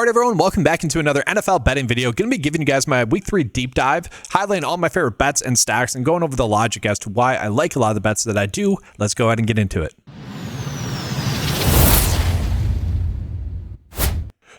All right, everyone, welcome back into another NFL betting video. Going to be giving you guys my week 3 deep dive, highlighting all my favorite bets and stacks and going over the logic as to why I like a lot of the bets that I do. Let's go ahead and get into it.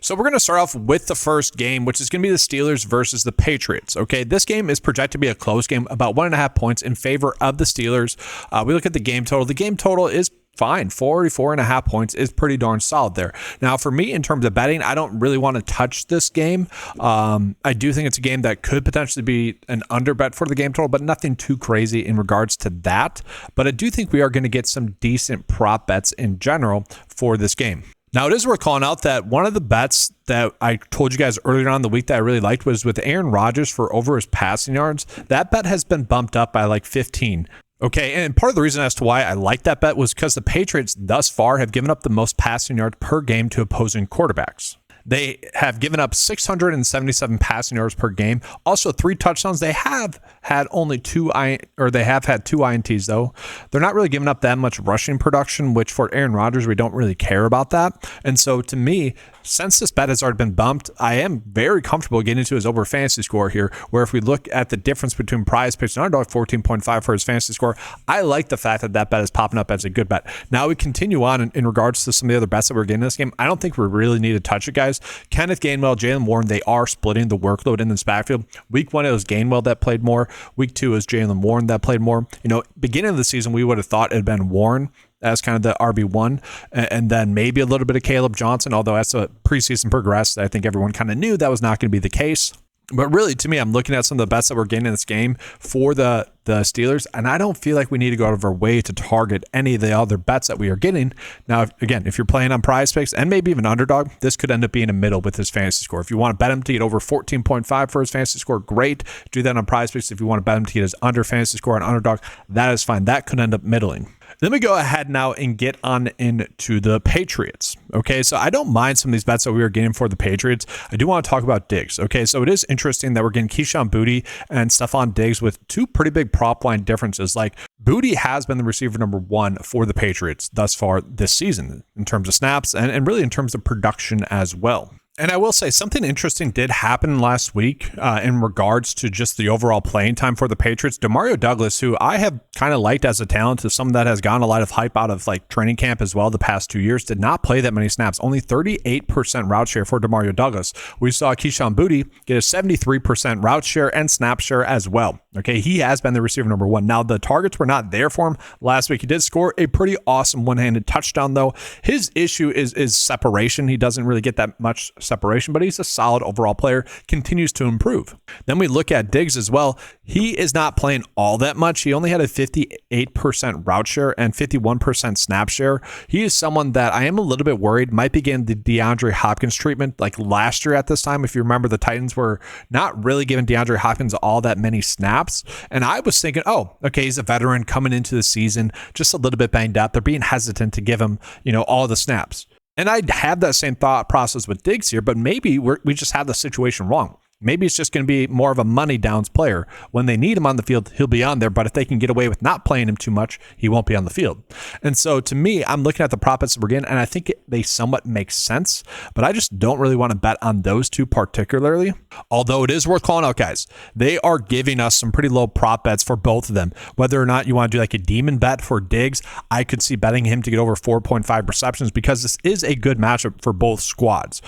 So we're going to start off with the first game, which is going to be the Steelers versus the Patriots. Okay, this game is projected to be a close game, about 1.5 points in favor of the Steelers. We look at the game total. The game total is fine. 44.5 points is pretty darn solid there. Now, for me, in terms of betting, I don't really want to touch this game. I do think it's a game that could potentially be an under bet for the game total, but nothing too crazy in regards to that. But I do think we are going to get some decent prop bets in general for this game. Now, it is worth calling out that one of the bets that I told you guys earlier on in the week that I really liked was with Aaron Rodgers for over his passing yards. That bet has been bumped up by like 15. Okay, and part of the reason as to why I like that bet was because the Patriots thus far have given up the most passing yards per game to opposing quarterbacks. They have given up 677 passing yards per game. Also, 3 touchdowns. They have had only two INTs though. They're not really giving up that much rushing production, which for Aaron Rodgers, we don't really care about that. And so to me, since this bet has already been bumped, I am very comfortable getting into his over fantasy score here, where if we look at the difference between prize picks and underdog, 14.5 for his fantasy score, I like the fact that that bet is popping up as a good bet. Now we continue on in regards to some of the other bets that we're getting in this game. I don't think we really need to touch it, guys. Kenneth Gainwell, Jaylen Warren, they are splitting the workload in this backfield. Week 1, it was Gainwell that played more. Week 2 is Jaylen Warren that played more. You know, beginning of the season, we would have thought it had been Warren as kind of the RB1, and then maybe a little bit of Caleb Johnson, although as the preseason progressed, I think everyone kind of knew that was not going to be the case. But really, to me, I'm looking at some of the bets that we're getting in this game for the Steelers, and I don't feel like we need to go out of our way to target any of the other bets that we are getting. Now, again, if you're playing on prize picks and maybe even underdog, this could end up being a middle with his fantasy score. If you want to bet him to get over 14.5 for his fantasy score, great. Do that on prize picks. If you want to bet him to get his under fantasy score on underdog, that is fine. That could end up middling. Let me go ahead now and get on into the Patriots. Okay, so I don't mind some of these bets that we are getting for the Patriots. I do want to talk about Diggs. Okay, so it is interesting that we're getting Keyshawn Boutte and Stephon Diggs with 2 pretty big prop line differences. Like, Boutte has been the receiver number 1 for the Patriots thus far this season in terms of snaps and really in terms of production as well. And I will say something interesting did happen last week in regards to just the overall playing time for the Patriots. Demario Douglas, who I have kind of liked as a talent, to someone that has gotten a lot of hype out of like training camp as well the past 2 years, did not play that many snaps. Only 38% route share for Demario Douglas. We saw Keyshawn Boutte get a 73% route share and snap share as well. Okay, he has been the receiver number 1. Now, the targets were not there for him last week. He did score a pretty awesome one-handed touchdown, though. His issue is separation. He doesn't really get that much separation, but he's a solid overall player, continues to improve. Then we look at Diggs as well. He is not playing all that much. He only had a 58% route share and 51% snap share. He is someone that I am a little bit worried might be getting the DeAndre Hopkins treatment like last year at this time. If you remember, the Titans were not really giving DeAndre Hopkins all that many snaps. And I was thinking, oh, okay, he's a veteran coming into the season, just a little bit banged up. They're being hesitant to give him, all the snaps. And I have that same thought process with Diggs here, but maybe we just have the situation wrong. Maybe it's just going to be more of a money downs player. When they need him on the field, he'll be on there. But if they can get away with not playing him too much, he won't be on the field. And so to me, I'm looking at the prop bets that we're getting, and I think they somewhat make sense. But I just don't really want to bet on those 2 particularly. Although it is worth calling out, guys. They are giving us some pretty low prop bets for both of them. Whether or not you want to do like a demon bet for Diggs, I could see betting him to get over 4.5 receptions because this is a good matchup for both squads.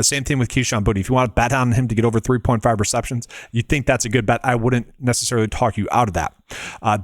Same thing with Keyshawn Boutte. If you want to bet on him to get over 3.5 receptions, you think that's a good bet, I wouldn't necessarily talk you out of that.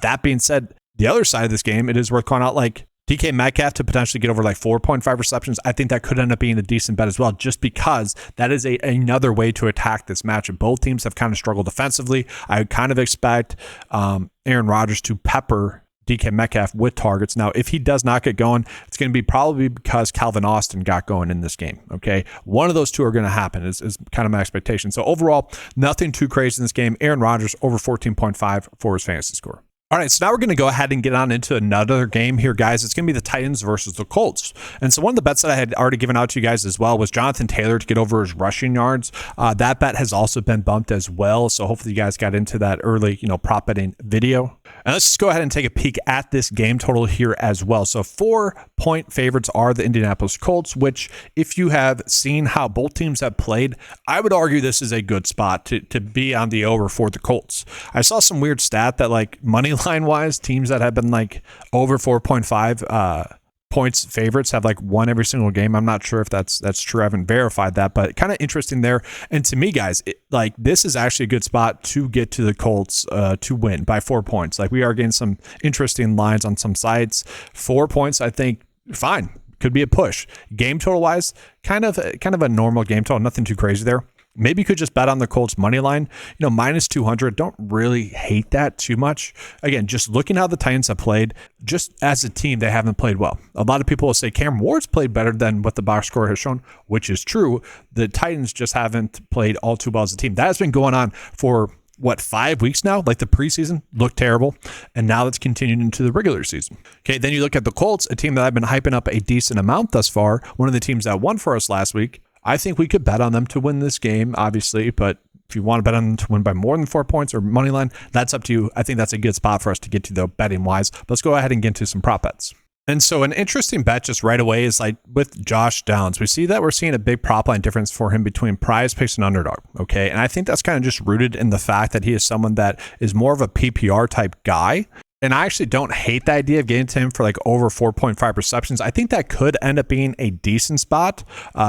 That being said, the other side of this game, it is worth calling out like DK Metcalf to potentially get over like 4.5 receptions. I think that could end up being a decent bet as well, just because that is another way to attack this matchup. Both teams have kind of struggled defensively. I would kind of expect Aaron Rodgers to pepper DK Metcalf with targets. Now, if he does not get going, it's going to be probably because Calvin Austin got going in this game. Okay, one of those 2 are going to happen is kind of my expectation. So overall, nothing too crazy in this game. Aaron Rodgers over 14.5 for his fantasy score. All right, so now we're going to go ahead and get on into another game here, guys. It's going to be the Titans versus the Colts. And so one of the bets that I had already given out to you guys as well was Jonathan Taylor to get over his rushing yards. That bet has also been bumped as well. So hopefully you guys got into that early, prop betting video. And let's just go ahead and take a peek at this game total here as well. So 4-point favorites are the Indianapolis Colts, which if you have seen how both teams have played, I would argue this is a good spot to be on the over for the Colts. I saw some weird stat that like money line wise, teams that have been like over 4.5 points favorites have like won every single game. I'm not sure if that's true. I haven't verified that, but kind of interesting there. And to me, guys, like this is actually a good spot to get to the Colts to win by 4 points. Like we are getting some interesting lines on some sites. 4 points, I think, fine. Could be a push. Game total wise, kind of a normal game total. Nothing too crazy there. Maybe you could just bet on the Colts money line, minus 200. Don't really hate that too much. Again, just looking how the Titans have played, just as a team, they haven't played well. A lot of people will say Cam Ward's played better than what the box score has shown, which is true. The Titans just haven't played all too well as a team. That has been going on for 5 weeks now? Like the preseason looked terrible, and now it's continued into the regular season. Okay, then you look at the Colts, a team that I've been hyping up a decent amount thus far, one of the teams that won for us last week. I think we could bet on them to win this game, obviously, but if you want to bet on them to win by more than 4 points or money line, that's up to you. I think that's a good spot for us to get to, though, betting wise. Let's go ahead and get into some prop bets. And so an interesting bet just right away is like with Josh Downs. We see that we're seeing a big prop line difference for him between prize picks and underdog. Okay. And I think that's kind of just rooted in the fact that he is someone that is more of a PPR type guy. And I actually don't hate the idea of getting to him for like over 4.5 receptions. I think that could end up being a decent spot.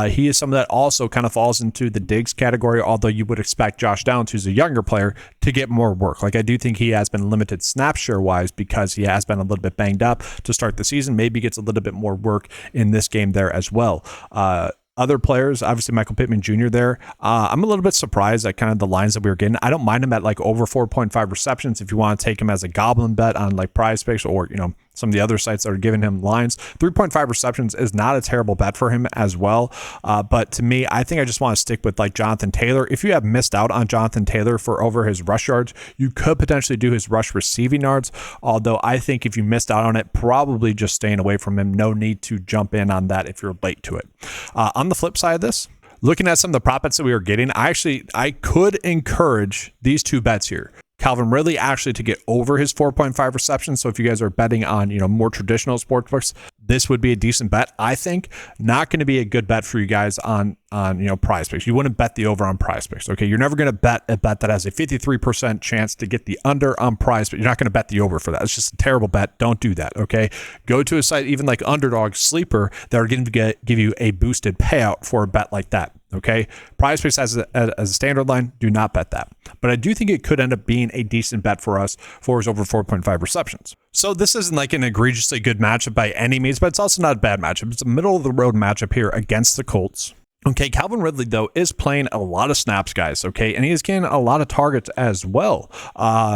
He is someone that also kind of falls into the Diggs category, although you would expect Josh Downs, who's a younger player, to get more work. Like I do think he has been limited snap share wise because he has been a little bit banged up to start the season. Maybe gets a little bit more work in this game there as well. Other players, obviously Michael Pittman Jr. there. I'm a little bit surprised at kind of the lines that we were getting. I don't mind him at like over 4.5 receptions if you want to take him as a goblin bet on like Prize Picks or, some of the other sites that are giving him lines. 3.5 receptions is not a terrible bet for him as well. But to me, I think I just want to stick with like Jonathan Taylor. If you have missed out on Jonathan Taylor for over his rush yards, you could potentially do his rush receiving yards. Although I think if you missed out on it, probably just staying away from him. No need to jump in on that if you're late to it. On the flip side of this, looking at some of the prop bets that we were getting, I could encourage these two bets here. Calvin Ridley actually to get over his 4.5 receptions. So if you guys are betting on, more traditional sports books, this would be a decent bet. I think not going to be a good bet for you guys on Prize Picks. You wouldn't bet the over on Prize Picks. Okay. You're never going to bet a bet that has a 53% chance to get the under on Prize, but you're not going to bet the over for that. It's just a terrible bet. Don't do that. Okay. Go to a site, even like Underdog Sleeper, that are going to give you a boosted payout for a bet like that. Okay. Prize Picks as a standard line, do not bet that. But I do think it could end up being a decent bet for us for his over 4.5 receptions. So this isn't like an egregiously good matchup by any means, but it's also not a bad matchup. It's a middle of the road matchup here against the Colts. Okay, Calvin Ridley, though, is playing a lot of snaps, guys, okay? And he is getting a lot of targets as well.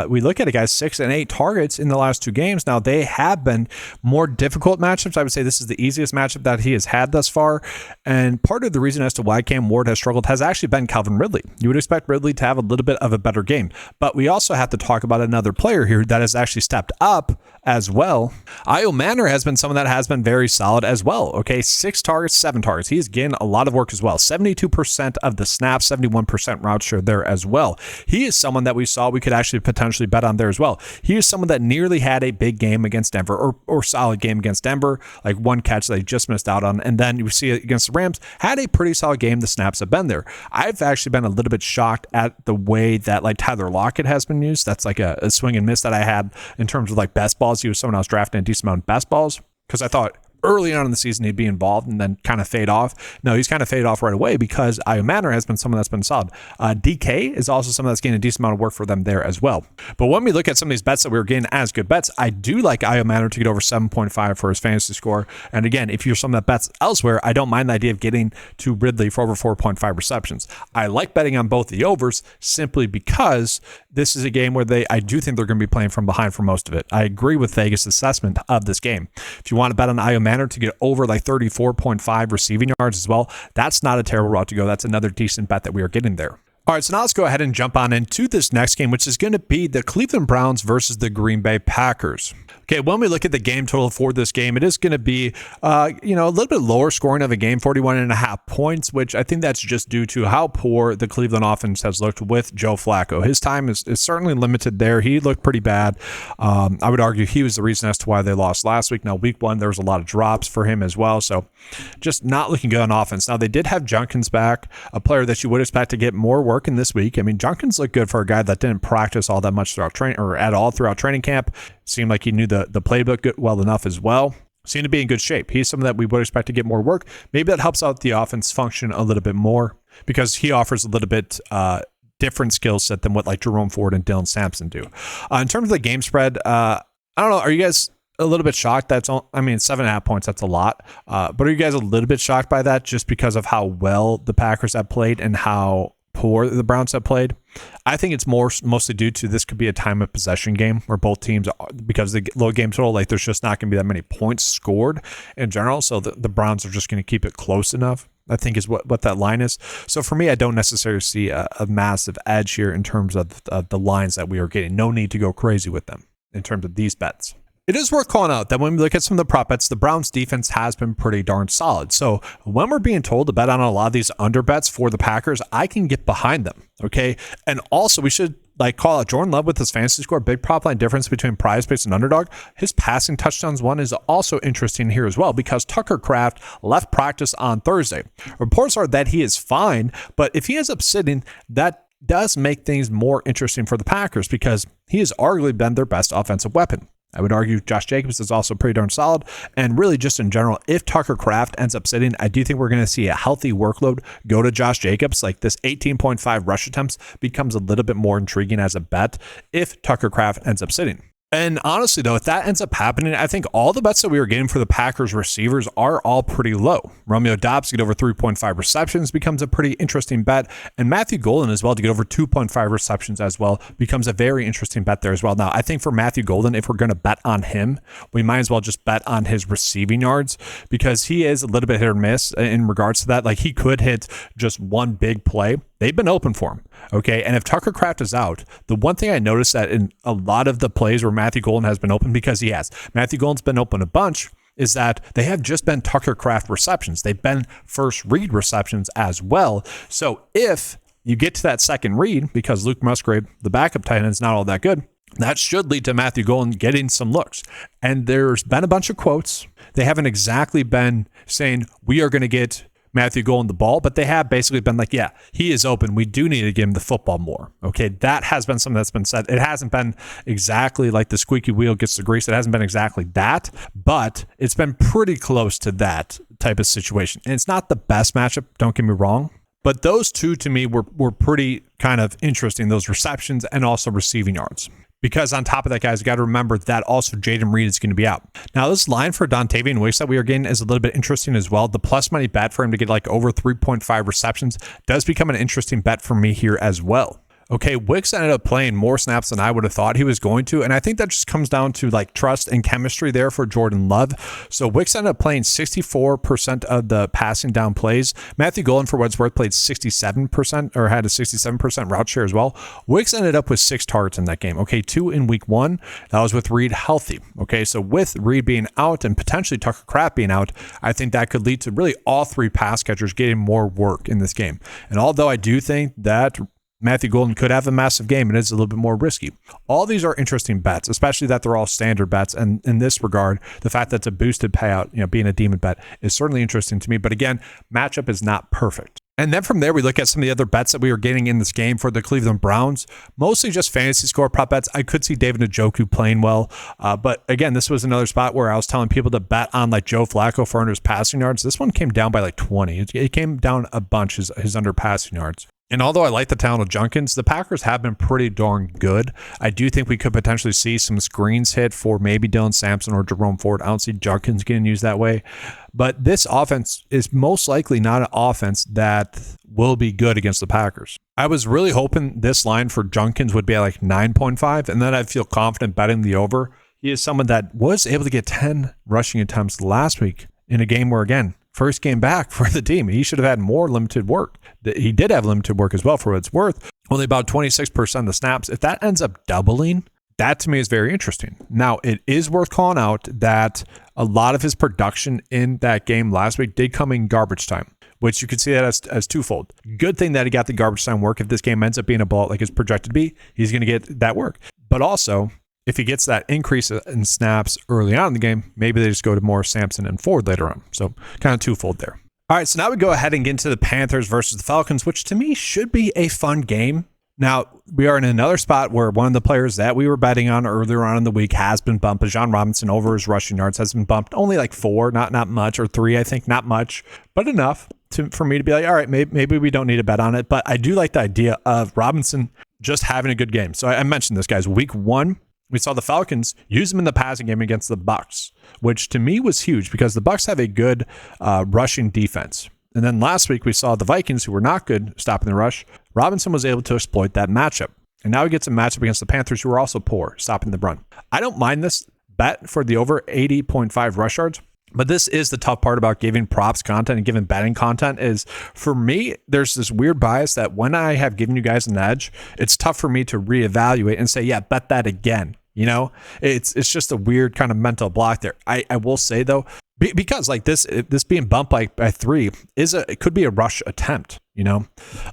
We look at it, guys, 6 and 8 targets in the last 2 games. Now, they have been more difficult matchups. I would say this is the easiest matchup that he has had thus far. And part of the reason as to why Cam Ward has struggled has actually been Calvin Ridley. You would expect Ridley to have a little bit of a better game. But we also have to talk about another player here that has actually stepped up as well. Io Manor has been someone that has been very solid as well, okay? 6 targets, 7 targets. He's getting a lot of work as well. 72% of the snaps, 71% route share there as well. He is someone that we saw we could actually potentially bet on there as well. He is someone that nearly had a big game against Denver or solid game against Denver, like one catch that they just missed out on. And then you see it against the Rams, had a pretty solid game. The snaps have been there. I've actually been a little bit shocked at the way that like Tyler Lockett has been used. That's like a swing and miss that I had in terms of like best balls. He was someone I was drafting a decent amount of best balls because I thought early on in the season he'd be involved and then kind of fade off. No, he's kind of faded off right away because Io Manor has been someone that's been solid. DK is also someone that's getting a decent amount of work for them there as well. But when we look at some of these bets that we were getting as good bets, I do like Io Manor to get over 7.5 for his fantasy score. And again, if you're someone that bets elsewhere, I don't mind the idea of getting to Ridley for over 4.5 receptions. I like betting on both the overs simply because this is a game where I do think they're going to be playing from behind for most of it. I agree with Vegas' assessment of this game. If you want to bet on Io Manor to get over like 34.5 receiving yards as well, that's not a terrible route to go. That's another decent bet that we are getting there. All right, so now let's go ahead and jump on into this next game, which is going to be the Cleveland Browns versus the Green Bay Packers. Okay, when we look at the game total for this game, it is going to be, a little bit lower scoring of a game, 41.5 points, which I think that's just due to how poor the Cleveland offense has looked with Joe Flacco. His time is certainly limited there. He looked pretty bad. I would argue he was the reason as to why they lost last week. Now, week one, there was a lot of drops for him as well, so just not looking good on offense. Now, they did have Junkins back, a player that you would expect to get more work in this week. I mean, Junkins looked good for a guy that didn't practice all that much throughout training or at all throughout training camp. Seemed like he knew the playbook well enough as well. Seemed to be in good shape. He's someone that we would expect to get more work. Maybe that helps out the offense function a little bit more because he offers a little bit different skill set than what like Jerome Ford and Dylan Sampson do. In terms of the game spread, I don't know. Are you guys a little bit shocked? 7.5 points, that's a lot. But are you guys a little bit shocked by that just because of how well the Packers have played and how poor the Browns have played? I think it's mostly due to this could be a time of possession game where both teams, because of the low game total, like there's just not going to be that many points scored in general. So the Browns are just going to keep it close enough, I think is what that line is. So for me, I don't necessarily see a massive edge here in terms of the lines that we are getting. No need to go crazy with them in terms of these bets. It is worth calling out that when we look at some of the prop bets, the Browns defense has been pretty darn solid. So when we're being told to bet on a lot of these under bets for the Packers, I can get behind them. Okay. And also we should call out Jordan Love with his fantasy score, big prop line difference between prize base and underdog. His passing touchdowns one is also interesting here as well because Tucker Kraft left practice on Thursday. Reports are that he is fine, but if he ends up sitting, that does make things more interesting for the Packers because he has arguably been their best offensive weapon. I would argue Josh Jacobs is also pretty darn solid. And really just in general, if Tucker Kraft ends up sitting, I do think we're going to see a healthy workload go to Josh Jacobs. Like this 18.5 rush attempts becomes a little bit more intriguing as a bet if Tucker Kraft ends up sitting. And honestly, though, if that ends up happening, I think all the bets that we were getting for the Packers receivers are all pretty low. Romeo Doubs to get over 3.5 receptions becomes a pretty interesting bet. And Matthew Golden as well to get over 2.5 receptions as well becomes a very interesting bet there as well. Now, I think for Matthew Golden, if we're going to bet on him, we might as well just bet on his receiving yards because he is a little bit hit or miss in regards to that. Like he could hit just one big play. They've been open for him. Okay. And if Tucker Kraft is out, the one thing I noticed that in a lot of the plays where Matthew Golden has been open, because he has, Matthew Golden's been open a bunch, is that they have just been Tucker Kraft receptions. They've been first read receptions as well. So if you get to that second read, because Luke Musgrave, the backup tight end, is not all that good, that should lead to Matthew Golden getting some looks. And there's been a bunch of quotes. They haven't exactly been saying, we are going to get Matthew Golden the ball, but they have basically been like, yeah, he is open. We do need to give him the football more. Okay, that has been something that's been said. It hasn't been exactly like the squeaky wheel gets the grease. It hasn't been exactly that, but it's been pretty close to that type of situation. And it's not the best matchup, don't get me wrong, but those two to me were pretty kind of interesting, those receptions and also receiving yards. Because on top of that, guys, you got to remember that also Jaden Reed is going to be out. Now, this line for Dontavian Wicks that we are getting is a little bit interesting as well. The plus money bet for him to get like over 3.5 receptions does become an interesting bet for me here as well. Okay, Wicks ended up playing more snaps than I would have thought he was going to, and I think that just comes down to like trust and chemistry there for Jordan Love. So Wicks ended up playing 64% of the passing down plays. Matthew Golden, for what it's worth, played 67% or had a 67% route share as well. Wicks ended up with 6 targets in that game. Okay, 2 in week 1. That was with Reed healthy. Okay, so with Reed being out and potentially Tucker Kraft being out, I think that could lead to really all 3 pass catchers getting more work in this game. And although I do think that Matthew Golden could have a massive game, it is a little bit more risky. All these are interesting bets, especially that they're all standard bets. And in this regard, the fact that it's a boosted payout, being a demon bet is certainly interesting to me. But again, matchup is not perfect. And then from there, we look at some of the other bets that we were getting in this game for the Cleveland Browns, mostly just fantasy score prop bets. I could see David Njoku playing well. But again, this was another spot where I was telling people to bet on like Joe Flacco for under his passing yards. This one came down by like 20. It came down a bunch, his under passing yards. And although I like the talent of Junkins, the Packers have been pretty darn good. I do think we could potentially see some screens hit for maybe Dylan Sampson or Jerome Ford. I don't see Junkins getting used that way. But this offense is most likely not an offense that will be good against the Packers. I was really hoping this line for Junkins would be at like 9.5, and then I'd feel confident betting the over. He is someone that was able to get 10 rushing attempts last week in a game where, again, first game back for the team. He should have had more limited work. He did have limited work as well for what it's worth. Only about 26% of the snaps. If that ends up doubling, That to me is very interesting. Now, it is worth calling out that a lot of his production in that game last week did come in garbage time, which you could see that as twofold. Good thing that he got the garbage time work. If this game ends up being a blowout like it's projected to be, he's going to get that work. But also, if he gets that increase in snaps early on in the game, maybe they just go to more Sampson and Ford later on. So kind of twofold there. All right, so now we go ahead and get into the Panthers versus the Falcons, which to me should be a fun game. Now, we are in another spot where one of the players that we were betting on earlier on in the week has been bumped. Bijan Robinson over his rushing yards has been bumped only like 4, not much, or 3, I think, not much, but enough for me to be like, all right, maybe we don't need to bet on it. But I do like the idea of Robinson just having a good game. So I mentioned this, guys. Week 1, we saw the Falcons use him in the passing game against the Bucs, which to me was huge because the Bucs have a good rushing defense. And then last week we saw the Vikings, who were not good stopping the rush. Robinson was able to exploit that matchup. And now he gets a matchup against the Panthers, who are also poor stopping the run. I don't mind this bet for the over 80.5 rush yards, but this is the tough part about giving props content and giving betting content is, for me, there's this weird bias that when I have given you guys an edge, it's tough for me to reevaluate and say, yeah, bet that again. You know, it's just a weird kind of mental block there. I will say, though, because like this being bumped by 3 it could be a rush attempt, you know,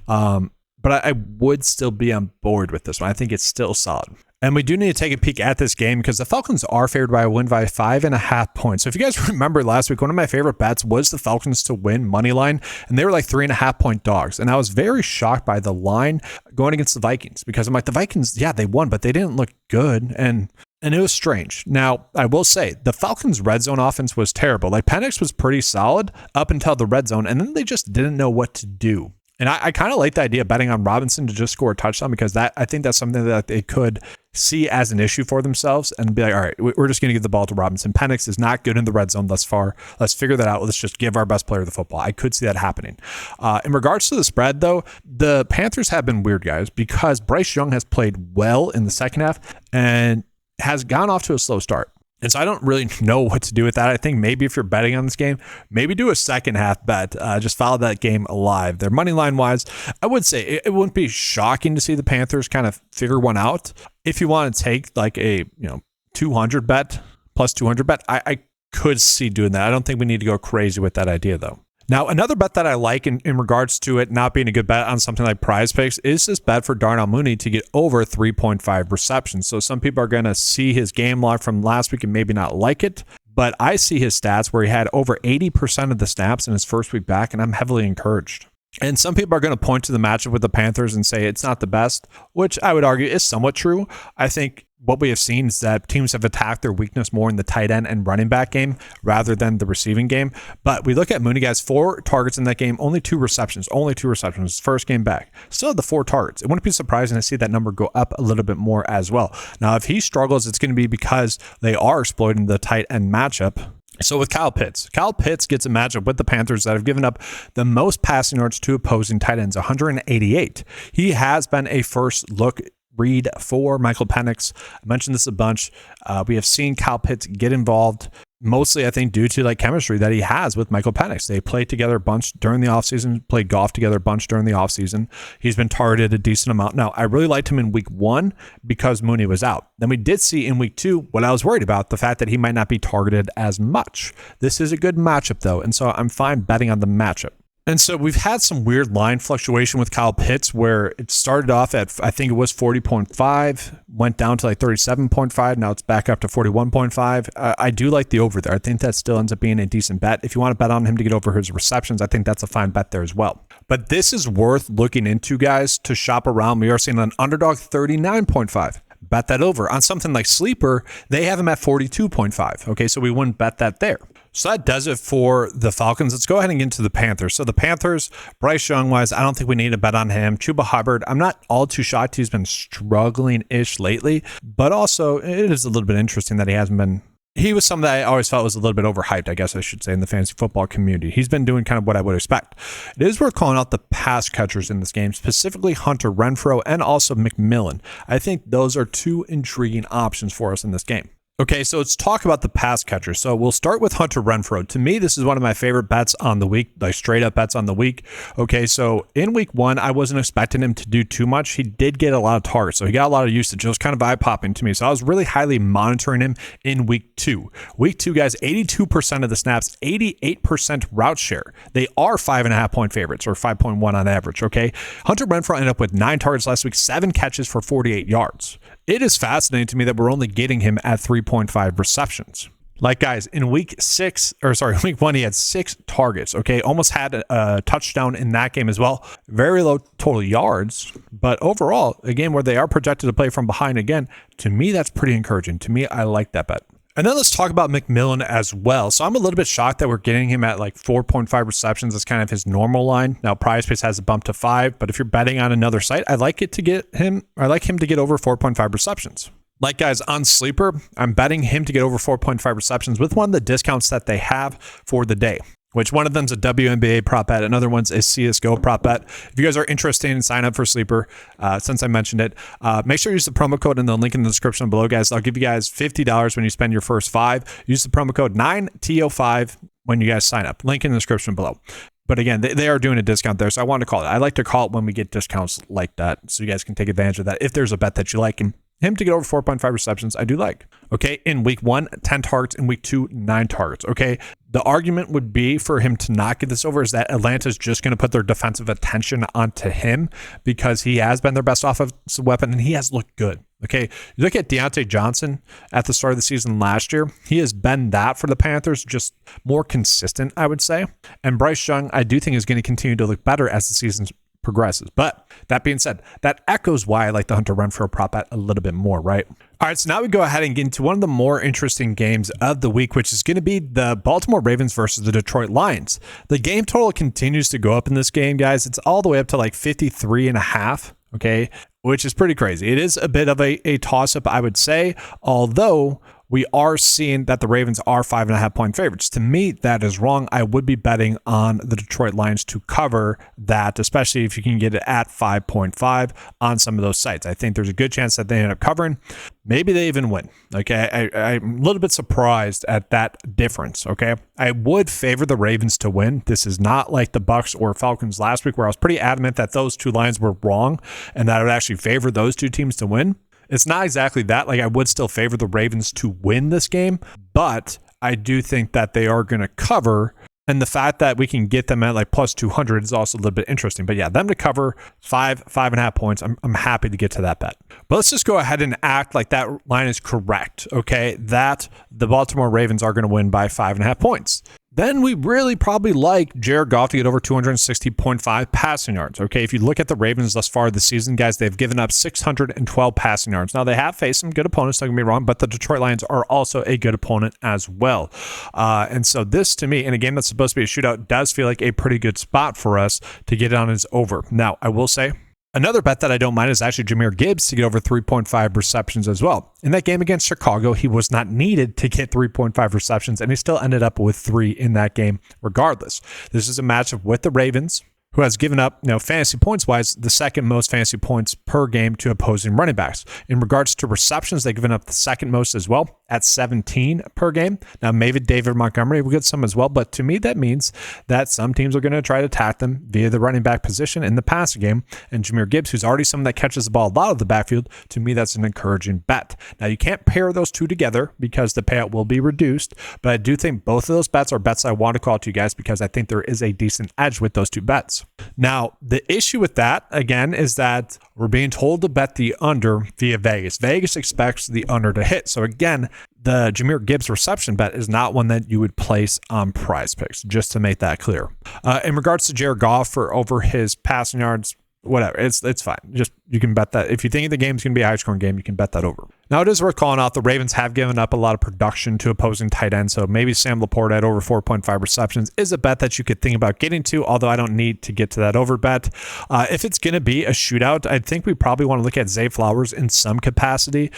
but I would still be on board with this one. I think it's still solid. And we do need to take a peek at this game because the Falcons are favored by a win by 5.5 points. So if you guys remember last week, one of my favorite bets was the Falcons to win money line, and they were like 3.5 point dogs. And I was very shocked by the line going against the Vikings because I'm like, the Vikings, yeah, they won, but they didn't look good. And it was strange. Now, I will say the Falcons' red zone offense was terrible. Like Penix was pretty solid up until the red zone, and then they just didn't know what to do. And I kind of like the idea of betting on Robinson to just score a touchdown because I think that's something that they could see as an issue for themselves and be like, all right, we're just going to give the ball to Robinson. Penix is not good in the red zone thus far. Let's figure that out. Let's just give our best player the football. I could see that happening. In regards to the spread, though, the Panthers have been weird, guys, because Bryce Young has played well in the second half and has gone off to a slow start. And so I don't really know what to do with that. I think maybe if you're betting on this game, maybe do a second half bet. Just follow that game alive. Their money line wise, I would say it wouldn't be shocking to see the Panthers kind of figure one out. If you want to take like a 200 bet plus 200 bet, I could see doing that. I don't think we need to go crazy with that idea though. Now, another bet that I like in regards to it not being a good bet on something like Prize Picks is this bet for Darnell Mooney to get over 3.5 receptions. So some people are going to see his game log from last week and maybe not like it, but I see his stats where he had over 80% of the snaps in his first week back, and I'm heavily encouraged. And some people are going to point to the matchup with the Panthers and say it's not the best, which I would argue is somewhat true. I think what we have seen is that teams have attacked their weakness more in the tight end and running back game rather than the receiving game. But we look at Mooney, guys, 4 targets in that game, only 2 receptions, first game back. Still had the 4 targets. It wouldn't be surprising to see that number go up a little bit more as well. Now, if he struggles, it's going to be because they are exploiting the tight end matchup. So with Kyle Pitts gets a matchup with the Panthers that have given up the most passing yards to opposing tight ends, 188. He has been a first look read for Michael Penix. I mentioned this a bunch. We have seen Kyle Pitts get involved, mostly I think due to like chemistry that he has with Michael Penix. They played together a bunch during the offseason, played golf together a bunch during the offseason. He's been targeted a decent amount. Now, I really liked him in week 1 because Mooney was out. Then we did see in week 2 what I was worried about, the fact that he might not be targeted as much. This is a good matchup though, and so I'm fine betting on the matchup. And so we've had some weird line fluctuation with Kyle Pitts where it started off at, I think it was 40.5, went down to like 37.5. Now it's back up to 41.5. I do like the over there. I think that still ends up being a decent bet. If you want to bet on him to get over his receptions, I think that's a fine bet there as well. But this is worth looking into, guys, to shop around. We are seeing an underdog 39.5. Bet that over. On something like Sleeper, they have him at 42.5. Okay, so we wouldn't bet that there. So that does it for the Falcons. Let's go ahead and get into the Panthers. So the Panthers, Bryce Young-wise, I don't think we need to bet on him. Chuba Hubbard, I'm not all too shocked. He's been struggling-ish lately, but also it is a little bit interesting that he hasn't been. He was something that I always felt was a little bit overhyped, I guess I should say, in the fantasy football community. He's been doing kind of what I would expect. It is worth calling out the pass catchers in this game, specifically Hunter Renfrow and also McMillan. I think those are 2 intriguing options for us in this game. Okay, so let's talk about the pass catcher. So we'll start with Hunter Renfrow. To me, this is one of my favorite bets on the week, like straight up bets on the week. Okay, so in week 1, I wasn't expecting him to do too much. He did get a lot of targets, so he got a lot of usage. It was kind of eye-popping to me. So I was really highly monitoring him in week 2. Week 2, guys, 82% of the snaps, 88% route share. They are 5.5-point favorites, or 5.1 on average, okay? Hunter Renfrow ended up with 9 targets last week, 7 catches for 48 yards. It is fascinating to me that we're only getting him at 3.5 receptions. Like, guys, in week 1, he had 6 targets, okay? Almost had a touchdown in that game as well. Very low total yards, but overall, a game where they are projected to play from behind again, to me, that's pretty encouraging. To me, I like that bet. And then let's talk about McMillan as well. So I'm a little bit shocked that we're getting him at like 4.5 receptions. That's kind of his normal line. Now PrizePicks has a bump to 5, but if you're betting on another site, I like him to get over 4.5 receptions. Like, guys, on Sleeper, I'm betting him to get over 4.5 receptions with one of the discounts that they have for the day, which one of them's a WNBA prop bet. Another one's a CSGO prop bet. If you guys are interested in sign up for Sleeper, since I mentioned it, make sure you use the promo code in the link in the description below, guys. I'll give you guys $50 when you spend your first 5. Use the promo code 9TO5 when you guys sign up. Link in the description below. But again, they are doing a discount there, so I wanted to call it. I like to call it when we get discounts like that, so you guys can take advantage of that. If there's a bet that you like, and him to get over 4.5 receptions, I do like. Okay, in week 1, 10 targets. In week 2, 9 targets. Okay, the argument would be for him to not get this over is that Atlanta's just going to put their defensive attention onto him because he has been their best offensive weapon and he has looked good. Okay, you look at Deontay Johnson at the start of the season last year. He has been that for the Panthers, just more consistent, I would say. And Bryce Young, I do think, is going to continue to look better as the season progresses. But that being said, that echoes why I like the Hunter Renfrow prop bet a little bit more, right? All right, so now we go ahead and get into one of the more interesting games of the week, which is going to be the Baltimore Ravens versus the Detroit Lions. The game total continues to go up in this game, guys. It's all the way up to like 53.5, okay, which is pretty crazy. It is a bit of a toss-up, I would say, although we are seeing that the Ravens are 5.5-point favorites. To me, that is wrong. I would be betting on the Detroit Lions to cover that, especially if you can get it at 5.5 on some of those sites. I think there's a good chance that they end up covering. Maybe they even win. Okay, I'm a little bit surprised at that difference. Okay, I would favor the Ravens to win. This is not like the Bucs or Falcons last week, where I was pretty adamant that those two lines were wrong and that I would actually favor those two teams to win. It's not exactly that. Like, I would still favor the Ravens to win this game, but I do think that they are going to cover. And the fact that we can get them at like plus 200 is also a little bit interesting. But yeah, them to cover 5.5 points, I'm happy to get to that bet. But let's just go ahead and act like that line is correct, okay? That the Baltimore Ravens are going to win by 5.5 points. Then we really probably like Jared Goff to get over 260.5 passing yards. Okay, if you look at the Ravens thus far this season, guys, they've given up 612 passing yards. Now, they have faced some good opponents, don't get me wrong, but the Detroit Lions are also a good opponent as well. And so this, to me, in a game that's supposed to be a shootout, does feel like a pretty good spot for us to get on as over. Now, I will say, another bet that I don't mind is actually Jahmyr Gibbs to get over 3.5 receptions as well. In that game against Chicago, he was not needed to get 3.5 receptions, and he still ended up with 3 in that game regardless. This is a matchup with the Ravens, who has given up, fantasy points-wise, the second most fantasy points per game to opposing running backs. In regards to receptions, they've given up the second most as well at 17 per game. Now, maybe David Montgomery will get some as well, but to me, that means that some teams are going to try to attack them via the running back position in the passing game. And Jahmyr Gibbs, who's already someone that catches the ball a lot of the backfield, to me, that's an encouraging bet. Now, you can't pair those two together because the payout will be reduced, but I do think both of those bets are bets I want to call to you guys because I think there is a decent edge with those two bets. Now, the issue with that, again, is that we're being told to bet the under via Vegas. Vegas expects the under to hit. So again, the Jahmyr Gibbs reception bet is not one that you would place on PrizePicks, just to make that clear. In regards to Jared Goff for over his passing yards, whatever, it's fine. Just, you can bet that. If you think the game's going to be a high-scoring game, you can bet that over. Now, it is worth calling out the Ravens have given up a lot of production to opposing tight ends, so maybe Sam Laporta at over 4.5 receptions is a bet that you could think about getting to, although I don't need to get to that over bet. If it's going to be a shootout, I think we probably want to look at Zay Flowers in some capacity.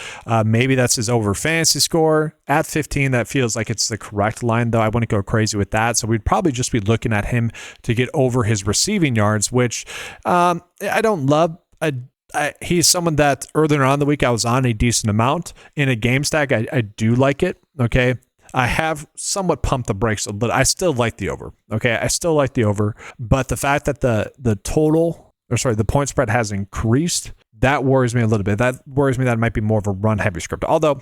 Maybe that's his over fantasy score. At 15, that feels like it's the correct line, though I wouldn't go crazy with that, so we'd probably just be looking at him to get over his receiving yards, which I don't love. he's someone that earlier on in the week I was on a decent amount. In a game stack, I do like it, okay? I have somewhat pumped the brakes a little. I still like the over, okay? I still like the over, but the fact that the point spread has increased, that worries me a little bit. That worries me that it might be more of a run-heavy script, although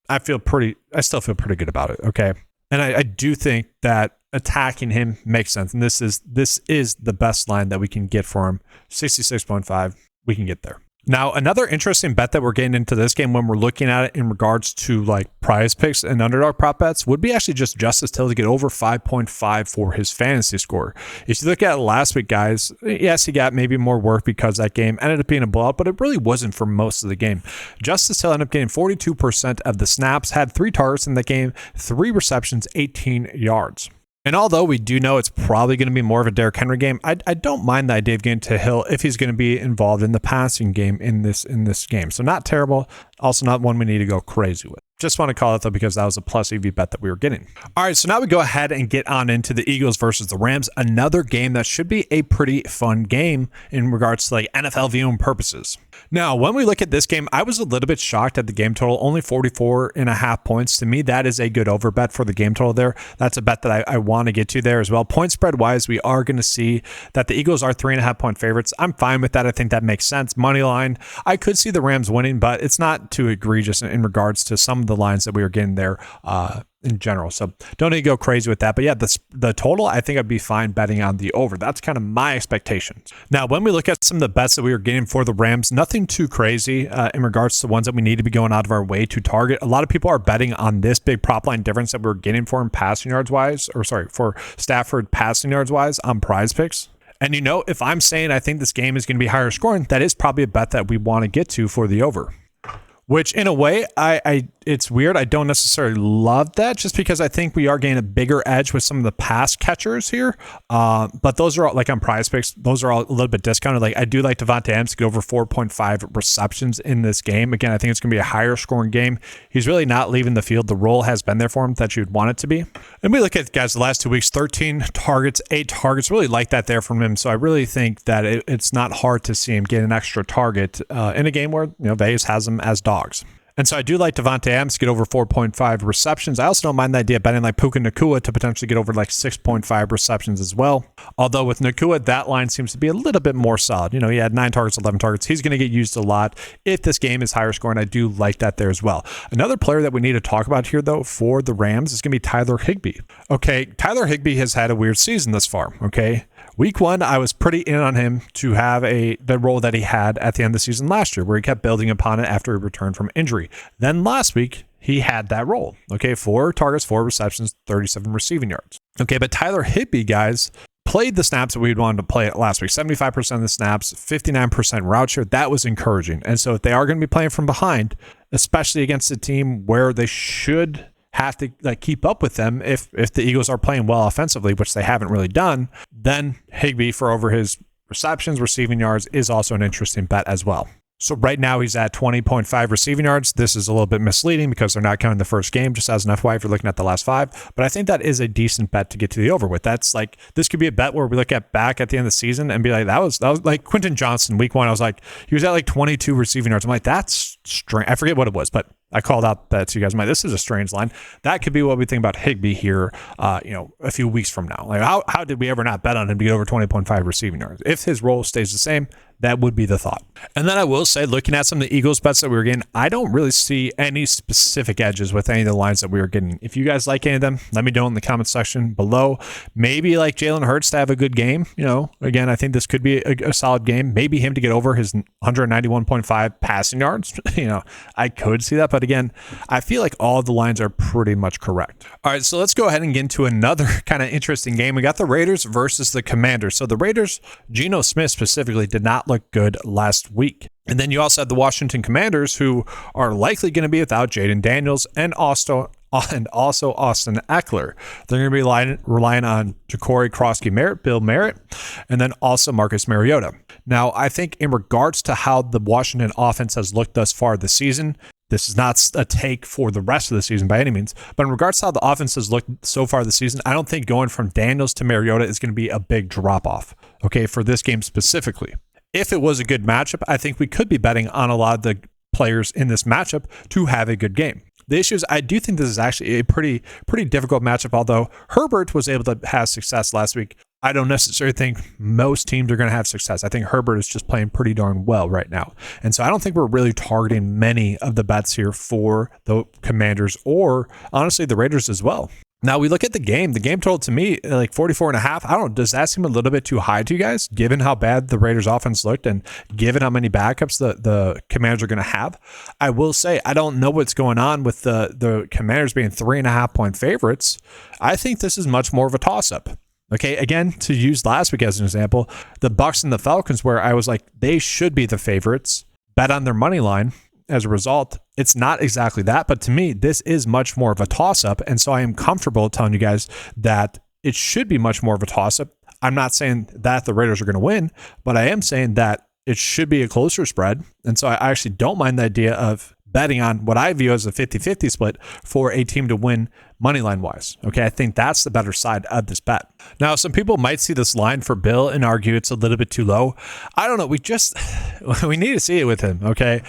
I still feel pretty good about it, okay? And I do think that attacking him makes sense, and this is the best line that we can get for him. 66.5, we can get there. Now, another interesting bet that we're getting into this game when we're looking at it in regards to like prize picks and underdog prop bets would be actually just Justice Hill to get over 5.5 for his fantasy score. If you look at it last week, guys, yes, he got maybe more work because that game ended up being a blowout, but it really wasn't for most of the game. Justice Hill ended up getting 42% of the snaps, had 3 targets in the game, 3 receptions, 18 yards. And although we do know it's probably going to be more of a Derrick Henry game, I don't mind the idea of getting to Hill if he's going to be involved in the passing game in this game. So not terrible, also not one we need to go crazy with. Just want to call it though because that was a plus EV bet that we were getting. All right, so now we go ahead and get on into the Eagles versus the Rams, another game that should be a pretty fun game in regards to like NFL viewing purposes. Now, when we look at this game, I was a little bit shocked at the game total, only 44.5 points. To me, that is a good over bet for the game total there. That's a bet that I want to get to there as well. Point spread wise, we are going to see that the Eagles are 3.5 point favorites. I'm fine with that. I think that makes sense. Money line, I could see the Rams winning, but it's not too egregious in regards to some of the lines that we were getting there in general. So don't need to go crazy with that. But yeah, the total, I think I'd be fine betting on the over. That's kind of my expectations. Now, when we look at some of the bets that we were getting for the Rams, nothing too crazy in regards to ones that we need to be going out of our way to target. A lot of people are betting on this big prop line difference that we're getting for him passing yards wise, for Stafford passing yards wise on prize picks. And if I'm saying I think this game is going to be higher scoring, that is probably a bet that we want to get to for the over. Which in a way, it's weird. I don't necessarily love that just because I think we are getting a bigger edge with some of the pass catchers here. But those are all, like on prize picks, those are all a little bit discounted. Like I do like Devontae Adams to get over 4.5 receptions in this game. Again, I think it's going to be a higher scoring game. He's really not leaving the field. The role has been there for him that you'd want it to be. And we look at, guys, the last 2 weeks, 13 targets, 8 targets. Really like that there from him. So I really think that it's not hard to see him get an extra target in a game where Vegas has him as dogs. And so I do like Devontae Adams to get over 4.5 receptions. I also don't mind the idea of betting like Puka Nacua to potentially get over like 6.5 receptions as well. Although with Nacua, that line seems to be a little bit more solid. He had 9 targets, 11 targets. He's going to get used a lot if this game is higher scoring. I do like that there as well. Another player that we need to talk about here, though, for the Rams is going to be Tyler Higbee. Okay, Tyler Higbee has had a weird season thus far, okay? Week 1, I was pretty in on him to have the role that he had at the end of the season last year, where he kept building upon it after he returned from injury. Then last week, he had that role. Okay, 4 targets, 4 receptions, 37 receiving yards. Okay, but Tyler Higbee, guys, played the snaps that we wanted to play it last week. 75% of the snaps, 59% route share. That was encouraging. And so if they are going to be playing from behind, especially against a team where they should have to keep up with them if the Eagles are playing well offensively, which they haven't really done, then Higbee for over his receptions, receiving yards is also an interesting bet as well. So right now he's at 20.5 receiving yards. This is a little bit misleading because they're not counting the first game, just as an FYI if you're looking at the last 5. But I think that is a decent bet to get to the over with. That's this could be a bet where we look at back at the end of the season and be like, that was like Quentin Johnson week 1. I was like, he was at 22 receiving yards. I'm like, that's strange. I forget what it was, but I called out that to you guys. I'm like, this is a strange line. That could be what we think about Higbee here, a few weeks from now. Like, how did we ever not bet on him to get over 20.5 receiving yards? If his role stays the same, that would be the thought. And then I will say, looking at some of the Eagles bets that we were getting, I don't really see any specific edges with any of the lines that we were getting. If you guys like any of them, let me know in the comment section below. Maybe like Jalen Hurts to have a good game. Again, I think this could be a solid game. Maybe him to get over his 191.5 passing yards. I could see that. But again, I feel like all of the lines are pretty much correct. All right, so let's go ahead and get into another kind of interesting game. We got the Raiders versus the Commanders. So the Raiders, Geno Smith specifically, did not look good last week. And then you also have the Washington Commanders, who are likely going to be without Jaden Daniels and also Austin Eckler. They're going to be relying on Ja'Cory Krosky Bill Merritt, and then also Marcus Mariota. Now, I think in regards to how the Washington offense has looked thus far this season, this is not a take for the rest of the season by any means, but in regards to how the offense has looked so far this season, I don't think going from Daniels to Mariota is going to be a big drop-off, okay, for this game specifically. if it was a good matchup, I think we could be betting on a lot of the players in this matchup to have a good game. The issue is I do think this is actually a pretty difficult matchup, although Herbert was able to have success last week. I don't necessarily think most teams are going to have success. I think Herbert is just playing pretty darn well right now. And so I don't think we're really targeting many of the bets here for the Commanders or honestly the Raiders as well. Now we look at the game total to me, like 44.5. I don't know, does that seem a little bit too high to you guys, given how bad the Raiders offense looked and given how many backups the Commanders are going to have? I will say, I don't know what's going on with the Commanders being 3.5 point favorites. I think this is much more of a toss-up. Okay, again, to use last week as an example, the Bucs and the Falcons, where I was like, they should be the favorites, bet on their money line. As a result, it's not exactly that, but to me, this is much more of a toss-up, and so I am comfortable telling you guys that it should be much more of a toss-up. I'm not saying that the Raiders are going to win, but I am saying that it should be a closer spread, and so I actually don't mind the idea of betting on what I view as a 50-50 split for a team to win moneyline-wise. Okay, I think that's the better side of this bet. Now, some people might see this line for Bill and argue it's a little bit too low. I don't know. We need to see it with him, okay?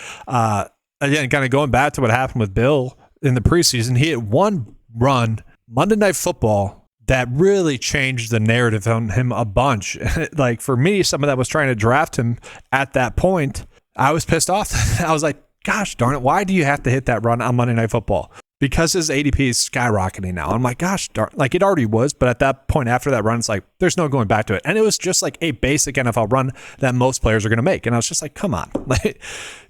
Again, kind of going back to what happened with Bill in the preseason, he had one run, Monday Night Football, that really changed the narrative on him a bunch. Like, for me, someone that was trying to draft him at that point, I was pissed off. I was like, gosh darn it, why do you have to hit that run on Monday Night Football? Because his ADP is skyrocketing now. I'm like, gosh darn, like it already was, but at that point after that run, it's like, there's no going back to it. And it was just like a basic NFL run that most players are going to make. And I was just like, come on.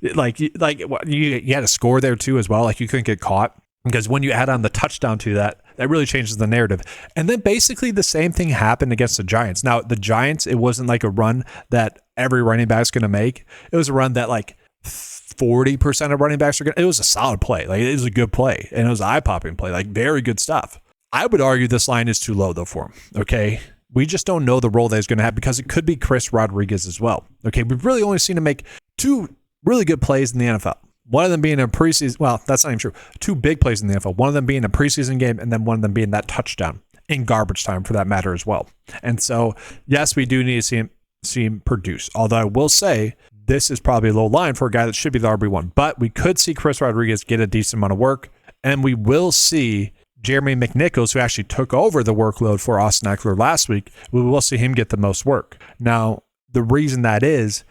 You had a score there too as well. Like you couldn't get caught because when you add on the touchdown to that, that really changes the narrative. And then basically the same thing happened against the Giants. Now the Giants, it wasn't like a run that every running back's going to make. It was a run that like 40% of running backs are going to, it was a solid play. Like it was a good play and it was an eye-popping play, like very good stuff. I would argue this line is too low though for him. Okay. We just don't know the role that he's going to have because it could be Chris Rodriguez as well. Okay. We've really only seen him make two really good plays in the NFL. One of them being a preseason. Well, that's not even true. Two big plays in the NFL. One of them being a preseason game and then one of them being that touchdown in garbage time for that matter as well. And so, yes, we do need to see him produce. Although I will say, this is probably a low line for a guy that should be the RB1. But we could see Chris Rodriguez get a decent amount of work. And we will see Jeremy McNichols, who actually took over the workload for Austin Eckler last week, we will see him get the most work. Now, the reason that is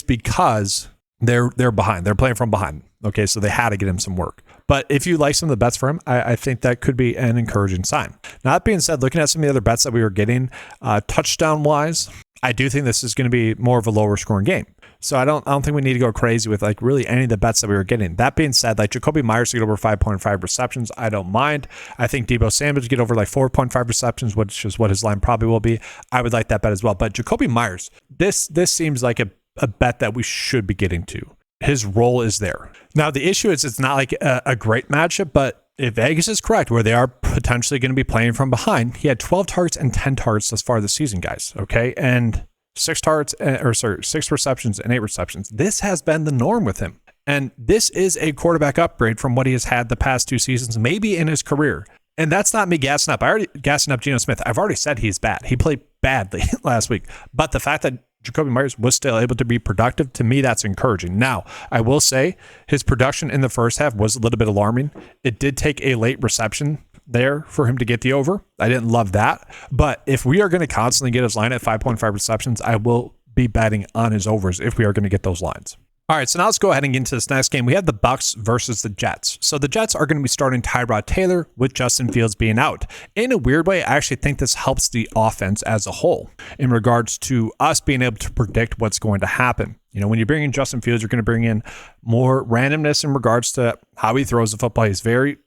because they're behind. They're playing from behind. Okay, so they had to get him some work. But if you like some of the bets for him, I think that could be an encouraging sign. Now, that being said, looking at some of the other bets that we were getting, touchdown-wise, I do think this is going to be more of a lower scoring game. So I don't think we need to go crazy with like really any of the bets that we were getting. That being said, like Jacoby Myers to get over 5.5 receptions, I don't mind. I think Deebo Samuel to get over like 4.5 receptions, which is what his line probably will be. I would like that bet as well. But Jacoby Myers, this seems like a bet that we should be getting to. His role is there. Now, the issue is it's not like a great matchup, but if Vegas is correct, where they are potentially going to be playing from behind, he had 12 targets and 10 targets thus far this season, guys. Okay. And 6 receptions and 8 receptions. This has been the norm with him. And this is a quarterback upgrade from what he has had the past 2 seasons, maybe in his career. And that's not me gassing up. Gassing up Geno Smith. I've already said he's bad. He played badly last week. But the fact that Jacoby Myers was still able to be productive, to me, that's encouraging. Now, I will say his production in the first half was a little bit alarming. It did take a late reception there for him to get the over. I didn't love that. But if we are going to constantly get his line at 5.5 receptions, I will be betting on his overs if we are going to get those lines. All right, so now let's go ahead and get into this next game. We have the Bucs versus the Jets. So the Jets are going to be starting Tyrod Taylor with Justin Fields being out. In a weird way, I actually think this helps the offense as a whole in regards to us being able to predict what's going to happen. You know, when you bring in Justin Fields, you're going to bring in more randomness in regards to how he throws the football. He's very,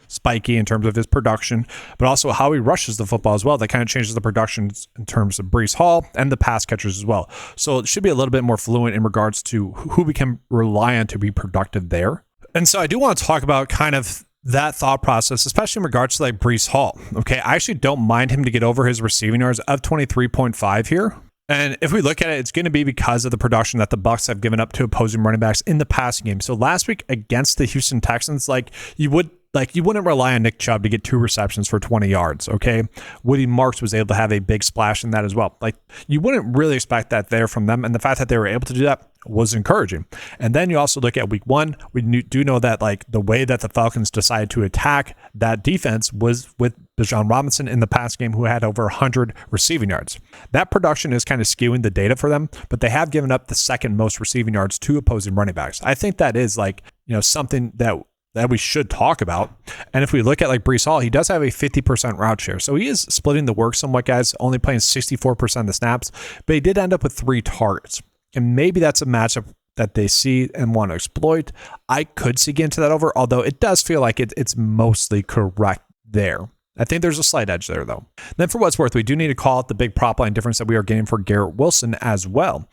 spiky in terms of his production, but also how he rushes the football as well. That kind of changes the production in terms of Breece Hall and the pass catchers as well. So it should be a little bit more fluent in regards to who we can rely on to be productive there. And so I do want to talk about kind of that thought process, especially in regards to like Breece Hall. Okay, I actually don't mind him to get over his receiving yards of 23.5 here. And if we look at it, it's going to be because of the production that the Bucs have given up to opposing running backs in the passing game. So last week against the Houston Texans, like you would you wouldn't rely on Nick Chubb to get 2 receptions for 20 yards, okay? Woody Marks was able to have a big splash in that as well. Like, you wouldn't really expect that there from them, and the fact that they were able to do that was encouraging. And then you also look at week 1, we do know that like the way that the Falcons decided to attack that defense was with Bijan Robinson in the past game, who had over 100 receiving yards. That production is kind of skewing the data for them, but they have given up the second most receiving yards to opposing running backs. I think that is like, something that we should talk about. And if we look at like Breece Hall, he does have a 50% route share. So he is splitting the work somewhat, guys, only playing 64% of the snaps, but he did end up with 3 targets. And maybe that's a matchup that they see and want to exploit. I could see getting to that over, although it does feel like it's mostly correct there. I think there's a slight edge there, though. Then for what's worth, we do need to call out the big prop line difference that we are getting for Garrett Wilson as well.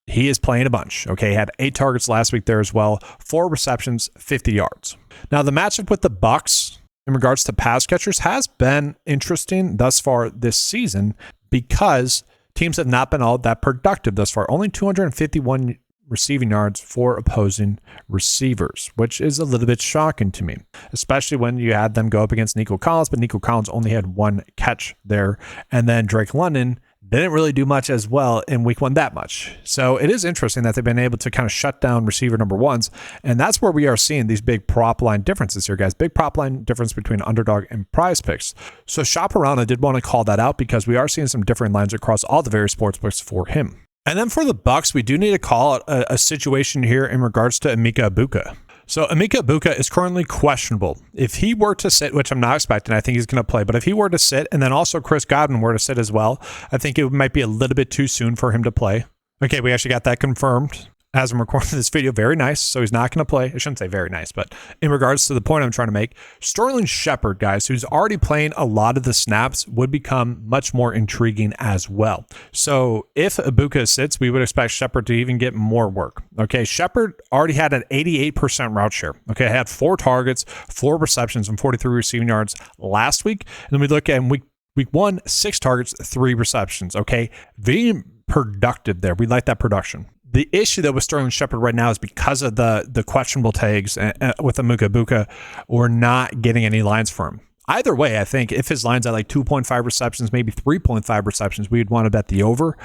He is playing a bunch. Okay, he had 8 targets last week there as well, 4 receptions, 50 yards. Now, the matchup with the Bucs in regards to pass catchers has been interesting thus far this season because teams have not been all that productive thus far. Only 251 receiving yards for opposing receivers, which is a little bit shocking to me, especially when you had them go up against Nico Collins, but Nico Collins only had 1 catch there. And then Drake London didn't really do much as well in week 1 that much. So it is interesting that they've been able to kind of shut down receiver number 1s. And that's where we are seeing these big prop line differences here, guys. Big prop line difference between underdog and prize picks. So shop around. I did want to call that out because we are seeing some different lines across all the various sports books for him. And then for the Bucs, we do need to call out a situation here in regards to Emeka Egbuka. So Emeka Egbuka is currently questionable. If he were to sit, which I'm not expecting, I think he's going to play, but if he were to sit, and then also Chris Godwin were to sit as well, I think it might be a little bit too soon for him to play. Okay, we actually got that confirmed as I'm recording this video. Very nice. So he's not going to play. I shouldn't say very nice, but in regards to the point I'm trying to make, Sterling Shepard, guys, who's already playing a lot of the snaps, would become much more intriguing as well. So if Egbuka sits, we would expect Shepard to even get more work. Okay, Shepard already had an 88% route share. Okay, had 4 targets, 4 receptions, and 43 receiving yards last week. And then we look at week 1, 6 targets, 3 receptions. Okay, very productive there. We like that production. The issue that with Sterling Shepard right now is because of the questionable tags with Emeka Egbuka, we're not getting any lines for him. Either way, I think if his line's at like 2.5 receptions, maybe 3.5 receptions, we'd want to bet the over.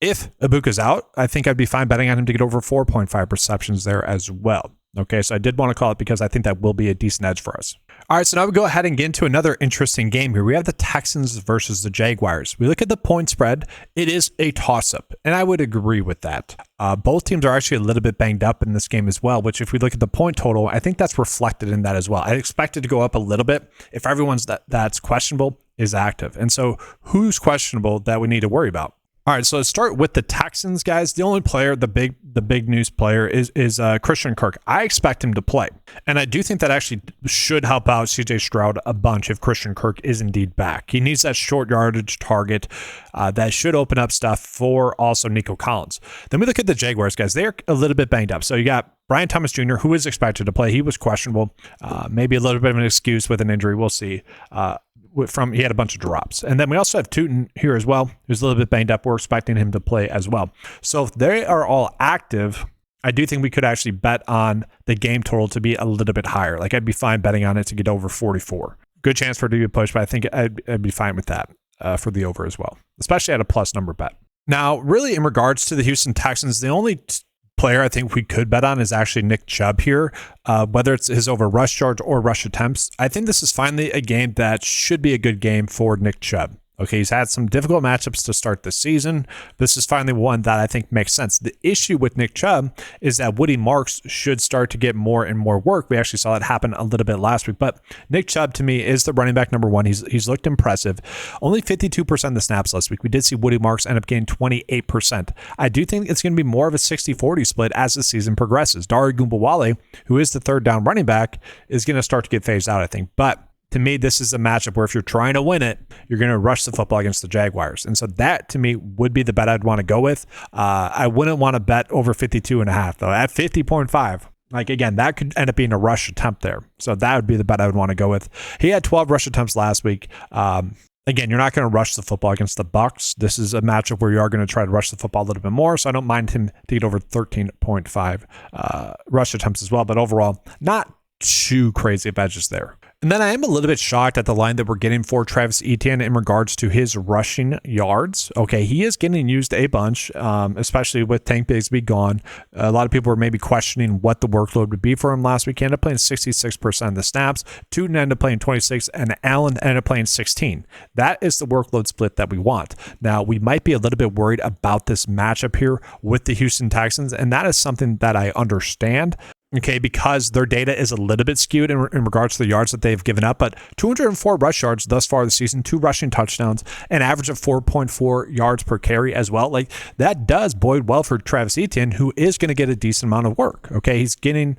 If Ibuka's out, I think I'd be fine betting on him to get over 4.5 receptions there as well. Okay, so I did want to call it because I think that will be a decent edge for us. All right, so now we go ahead and get into another interesting game here. We have the Texans versus the Jaguars. We look at the point spread. It is a toss-up, and I would agree with that. Both teams are actually a little bit banged up in this game as well, which if we look at the point total, I think that's reflected in that as well. I expect it to go up a little bit if everyone's that's questionable is active. And so who's questionable that we need to worry about? All right, so let's start with the Texans, guys. The only player, the big news player is Christian Kirk. I expect him to play, and I do think that actually should help out CJ Stroud a bunch if Christian Kirk is indeed back. He needs that short yardage target that should open up stuff for also Nico Collins. Then we look at the Jaguars, guys. They're a little bit banged up. So you got Brian Thomas Jr., who is expected to play. He was questionable, maybe a little bit of an excuse with an injury. We'll see. He had a bunch of drops. And then we also have Tootin here as well, who's a little bit banged up. We're expecting him to play as well. So if they are all active, I do think we could actually bet on the game total to be a little bit higher. Like I'd be fine betting on it to get over 44. Good chance for it to be a push, but I think I'd be fine with that for the over as well, especially at a plus number bet. Now, really in regards to the Houston Texans, the only player I think we could bet on is actually Nick Chubb here, whether it's his over rush yards or rush attempts. I think this is finally a game that should be a good game for Nick Chubb. Okay, he's had some difficult matchups to start the season. This is finally one that I think makes sense. The issue with Nick Chubb is that Woody Marks should start to get more and more work. We actually saw it happen a little bit last week, but Nick Chubb to me is the running back number 1. He's looked impressive. Only 52% of the snaps last week. We did see Woody Marks end up getting 28%. I do think it's going to be more of a 60-40 split as the season progresses. Dare Ogunbowale, who is the third down running back, is going to start to get phased out, I think. But to me, this is a matchup where if you're trying to win it, you're going to rush the football against the Jaguars. And so that, to me, would be the bet I'd want to go with. I wouldn't want to bet over 52.5, though. At 50.5, like, again, that could end up being a rush attempt there. So that would be the bet I would want to go with. He had 12 rush attempts last week. Again, you're not going to rush the football against the Bucs. This is a matchup where you are going to try to rush the football a little bit more. So I don't mind him to get over 13.5 rush attempts as well. But overall, not too crazy of edges there. And then I am a little bit shocked at the line that we're getting for Travis Etienne in regards to his rushing yards. Okay, he is getting used a bunch, especially with Tank Bigsby gone. A lot of people were maybe questioning what the workload would be for him last week. He ended up playing 66% of the snaps. Tootin ended up playing 26, and Allen ended up playing 16. That is the workload split that we want. Now, we might be a little bit worried about this matchup here with the Houston Texans, and that is something that I understand. Okay, because their data is a little bit skewed in regards to the yards that they've given up, but 204 rush yards thus far this season, 2 rushing touchdowns, an average of 4.4 yards per carry as well. Like, that does bode well for Travis Etienne, who is going to get a decent amount of work. Okay, he's getting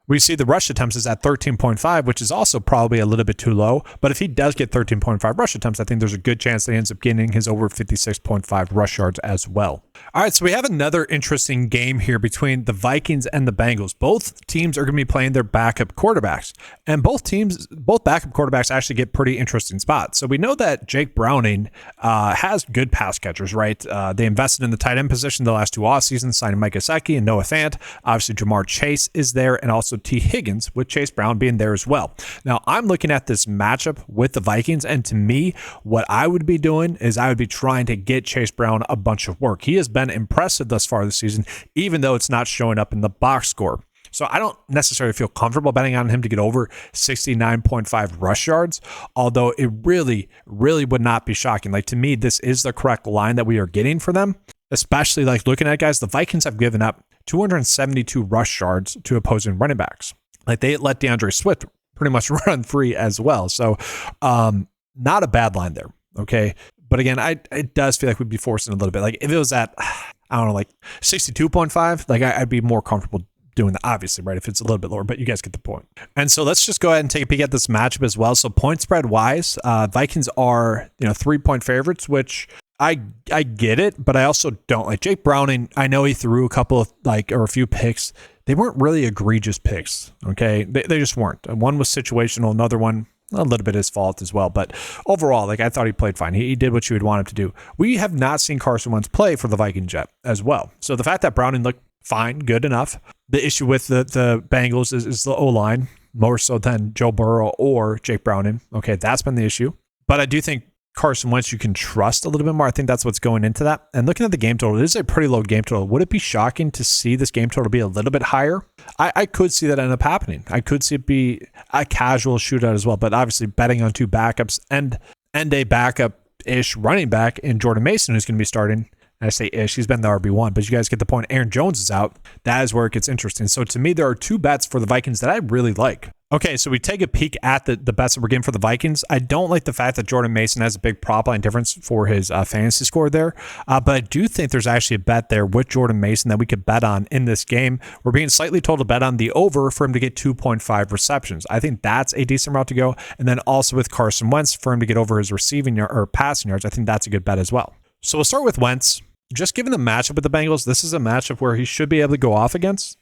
we see the rush attempts is at 13.5, which is also probably a little bit too low. But if he does get 13.5 rush attempts, I think there's a good chance that he ends up getting his over 56.5 rush yards as well. All right, so we have another interesting game here between the Vikings and the Bengals. Both teams are going to be playing their backup quarterbacks. And both backup quarterbacks actually get pretty interesting spots. So we know that Jake Browning has good pass catchers, right? They invested in the tight end position the last 2 off seasons, signing Mike Gesicki and Noah Fant. Obviously, Jamar Chase is there, and also T. Higgins, with Chase Brown being there as well. Now, I'm looking at this matchup with the Vikings, and to me, what I would be doing is I would be trying to get Chase Brown a bunch of work. He has been impressive thus far this season, even though it's not showing up in the box score. So I don't necessarily feel comfortable betting on him to get over 69.5 rush yards, although it really, really would not be shocking. Like, to me, this is the correct line that we are getting for them, especially like looking at guys. The Vikings have given up 272 rush yards to opposing running backs. Like, they let DeAndre Swift pretty much run free as well. So not a bad line there. Okay. But again, it does feel like we'd be forcing a little bit. Like, if it was at, I don't know, like 62.5, like I'd be more comfortable doing that, obviously, right? If it's a little bit lower, but you guys get the point. And so let's just go ahead and take a peek at this matchup as well. So point spread wise, Vikings are, 3-point favorites, which I get it, but I also don't. Like, Jake Browning, I know he threw a couple of or a few picks. They weren't really egregious picks. Okay. They just weren't. One was situational. Another one, a little bit his fault as well. But overall, I thought he played fine. He did what you would want him to do. We have not seen Carson Wentz play for the Vikings yet as well. So the fact that Browning looked fine, good enough. The issue with the Bengals is the O-line, more so than Joe Burrow or Jake Browning. Okay, that's been the issue. But I do think Carson Wentz you can trust a little bit more. I think that's what's going into that. And looking at the game total, it is a pretty low game total. Would it be shocking to see this game total be a little bit higher? I could see that end up happening. I could see it be a casual shootout as well. But obviously betting on 2 backups and a backup-ish running back in Jordan Mason, who's going to be starting. I say ish, he's been the RB1, but you guys get the point. Aaron Jones is out. That is where it gets interesting. So to me, there are 2 bets for the Vikings that I really like. Okay, so we take a peek at the bets that we're getting for the Vikings. I don't like the fact that Jordan Mason has a big prop line difference for his fantasy score there, but I do think there's actually a bet there with Jordan Mason that we could bet on in this game. We're being slightly told to bet on the over for him to get 2.5 receptions. I think that's a decent route to go. And then also with Carson Wentz for him to get over his receiving or passing yards, I think that's a good bet as well. So we'll start with Wentz. Just given the matchup with the Bengals, this is a matchup where he should be able to go off against.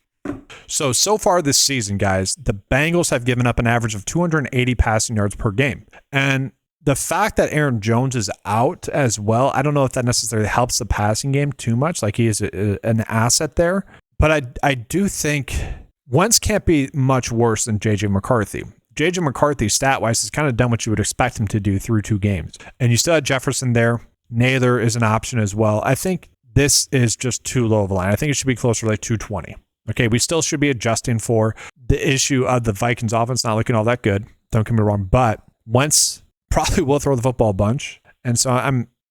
So far this season, guys, the Bengals have given up an average of 280 passing yards per game. And the fact that Aaron Jones is out as well, I don't know if that necessarily helps the passing game too much. Like, he is an asset there. But I do think Wentz can't be much worse than J.J. McCarthy. J.J. McCarthy, stat-wise, has kind of done what you would expect him to do through 2 games. And you still have Jefferson there. Naylor is an option as well. I think this is just too low of a line. I think it should be closer to like 220. Okay, we still should be adjusting for the issue of the Vikings offense not looking all that good. Don't get me wrong, but Wentz probably will throw the football a bunch. And so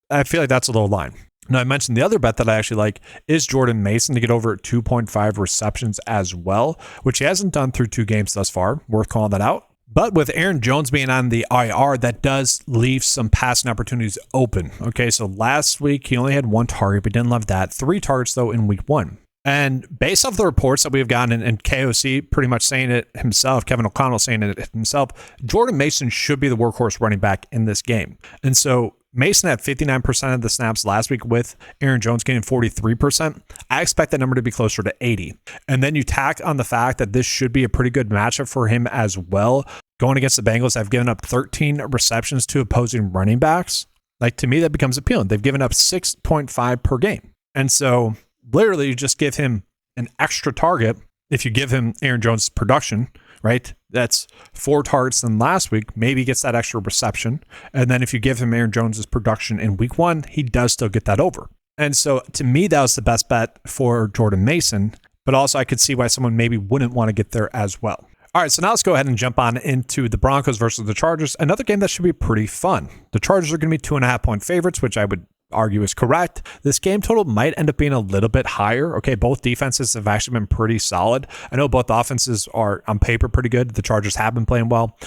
I feel like that's a low line. Now, I mentioned the other bet that I actually like is Jordan Mason to get over 2.5 receptions as well, which he hasn't done through 2 games thus far. Worth calling that out. But with Aaron Jones being on the IR, that does leave some passing opportunities open. Okay, so last week he only had 1 target, but didn't love that. 3 targets, though, in week 1. And based off the reports that we've gotten, and KOC pretty much saying it himself, Kevin O'Connell saying it himself, Jordan Mason should be the workhorse running back in this game. And so Mason had 59% of the snaps last week with Aaron Jones getting 43%. I expect that number to be closer to 80. And then you tack on the fact that this should be a pretty good matchup for him as well. Going against the Bengals, I've given up 13 receptions to opposing running backs. Like, to me, that becomes appealing. They've given up 6.5 per game. And so literally you just give him an extra target if you give him Aaron Jones' production, right, that's 4 targets than last week, maybe he gets that extra reception. And then if you give him Aaron Jones' production in week 1, he does still get that over. And so to me, that was the best bet for Jordan Mason. But also I could see why someone maybe wouldn't want to get there as well. All right, so now let's go ahead and jump on into the Broncos versus the Chargers. Another game that should be pretty fun. The Chargers are going to be 2.5-point favorites, which I would argue is correct. This game total might end up being a little bit higher. Okay, both defenses have actually been pretty solid. I know both offenses are on paper pretty good. The Chargers have been playing well.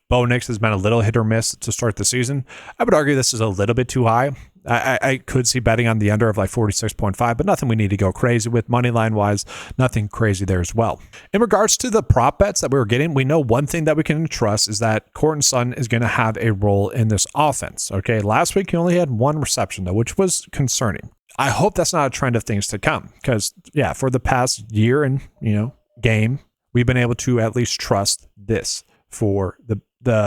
Bo Nix has been a little hit or miss to start the season. I would argue this is a little bit too high. I could see betting on the under of like 46.5, but nothing we need to go crazy with. Money line wise, nothing crazy there as well. In regards to the prop bets that we were getting, we know one thing that we can trust is that Courtland Sutton is going to have a role in this offense. Okay, last week he only had 1 reception though, which was concerning. I hope that's not a trend of things to come because, yeah, for the past year and game, we've been able to at least trust this for the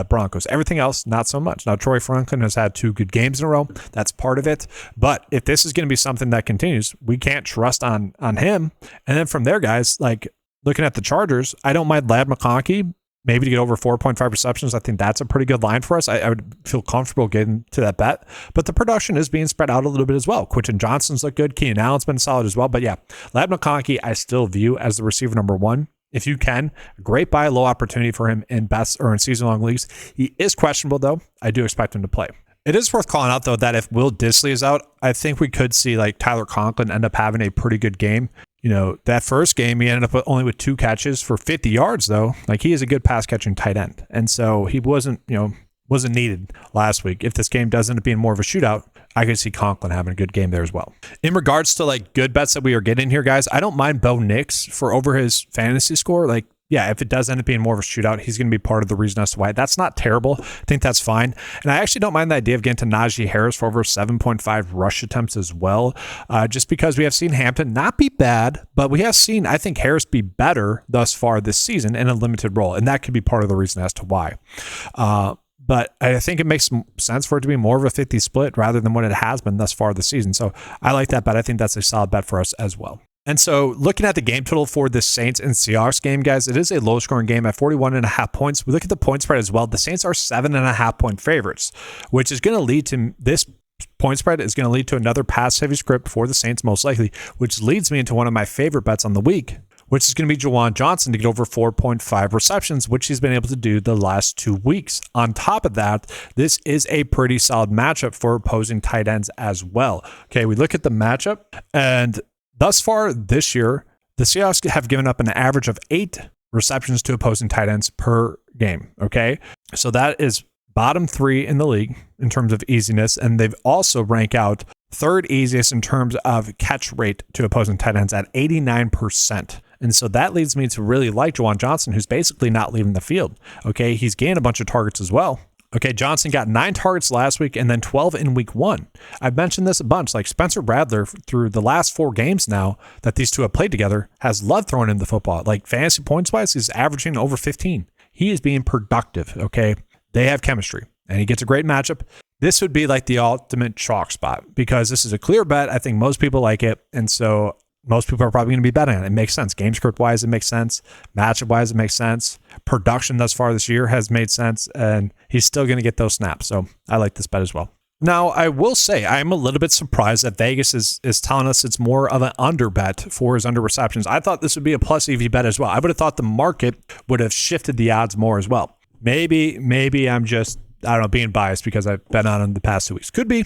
Broncos. Everything else, not so much. Now, Troy Franklin has had 2 good games in a row. That's part of it. But if this is going to be something that continues, we can't trust on him. And then from there, guys, like looking at the Chargers, I don't mind Ladd McConkey maybe to get over 4.5 receptions. I think that's a pretty good line for us. I would feel comfortable getting to that bet. But the production is being spread out a little bit as well. Quentin Johnston's looked good. Keenan Allen's been solid as well. But yeah, Ladd McConkey, I still view as the receiver number 1. If you can, great buy, low opportunity for him in best or in season-long leagues. He is questionable, though. I do expect him to play. It is worth calling out, though, that if Will Dissly is out, I think we could see like Tyler Conklin end up having a pretty good game. That first game, he ended up only with 2 catches for 50 yards, though. Like, he is a good pass-catching tight end. And so he wasn't needed last week. If this game does end up being more of a shootout, I could see Conklin having a good game there as well. In regards to like good bets that we are getting here, guys, I don't mind Bo Nix for over his fantasy score. Like, yeah, if it does end up being more of a shootout, he's going to be part of the reason as to why. That's not terrible. I think that's fine. And I actually don't mind the idea of getting to Najee Harris for over 7.5 rush attempts as well, just because we have seen Hampton not be bad, but we have seen, I think, Harris be better thus far this season in a limited role. And that could be part of the reason as to why. But I think it makes sense for it to be more of a 50 split rather than what it has been thus far this season. So I like that bet. I think that's a solid bet for us as well. And so looking at the game total for the Saints and Seahawks game, guys, it is a low scoring game at 41.5 points. We look at the point spread as well. The Saints are 7.5-point favorites, which is going to lead to this point spread is going to lead to another pass heavy script for the Saints most likely, which leads me into one of my favorite bets on the week, which is going to be Juwan Johnson to get over 4.5 receptions, which he's been able to do the last 2 weeks. On top of that, this is a pretty solid matchup for opposing tight ends as well. Okay, we look at the matchup, and thus far this year, the Seahawks have given up an average of 8 receptions to opposing tight ends per game. Okay, so that is bottom 3 in the league in terms of easiness, and they've also rank out 3rd easiest in terms of catch rate to opposing tight ends at 89%. And so that leads me to really like Juwan Johnson, who's basically not leaving the field. Okay, he's gained a bunch of targets as well. Okay, Johnson got 9 targets last week and then 12 in week 1. I've mentioned this a bunch. Like Spencer Rattler, through the last 4 games now that these two have played together, has loved throwing him the football. Like fantasy points wise, he's averaging over 15. He is being productive. Okay, they have chemistry and he gets a great matchup. This would be like the ultimate chalk spot because this is a clear bet. I think most people like it. And so most people are probably going to be betting on it. It makes sense. Game script wise, it makes sense. Matchup wise, it makes sense. Production thus far this year has made sense. And he's still going to get those snaps. So I like this bet as well. Now, I will say I'm a little bit surprised that Vegas is telling us it's more of an under bet for his under receptions. I thought this would be a plus EV bet as well. I would have thought the market would have shifted the odds more as well. Maybe I'm just, I don't know, being biased because I've been on him the past 2 weeks. Could be,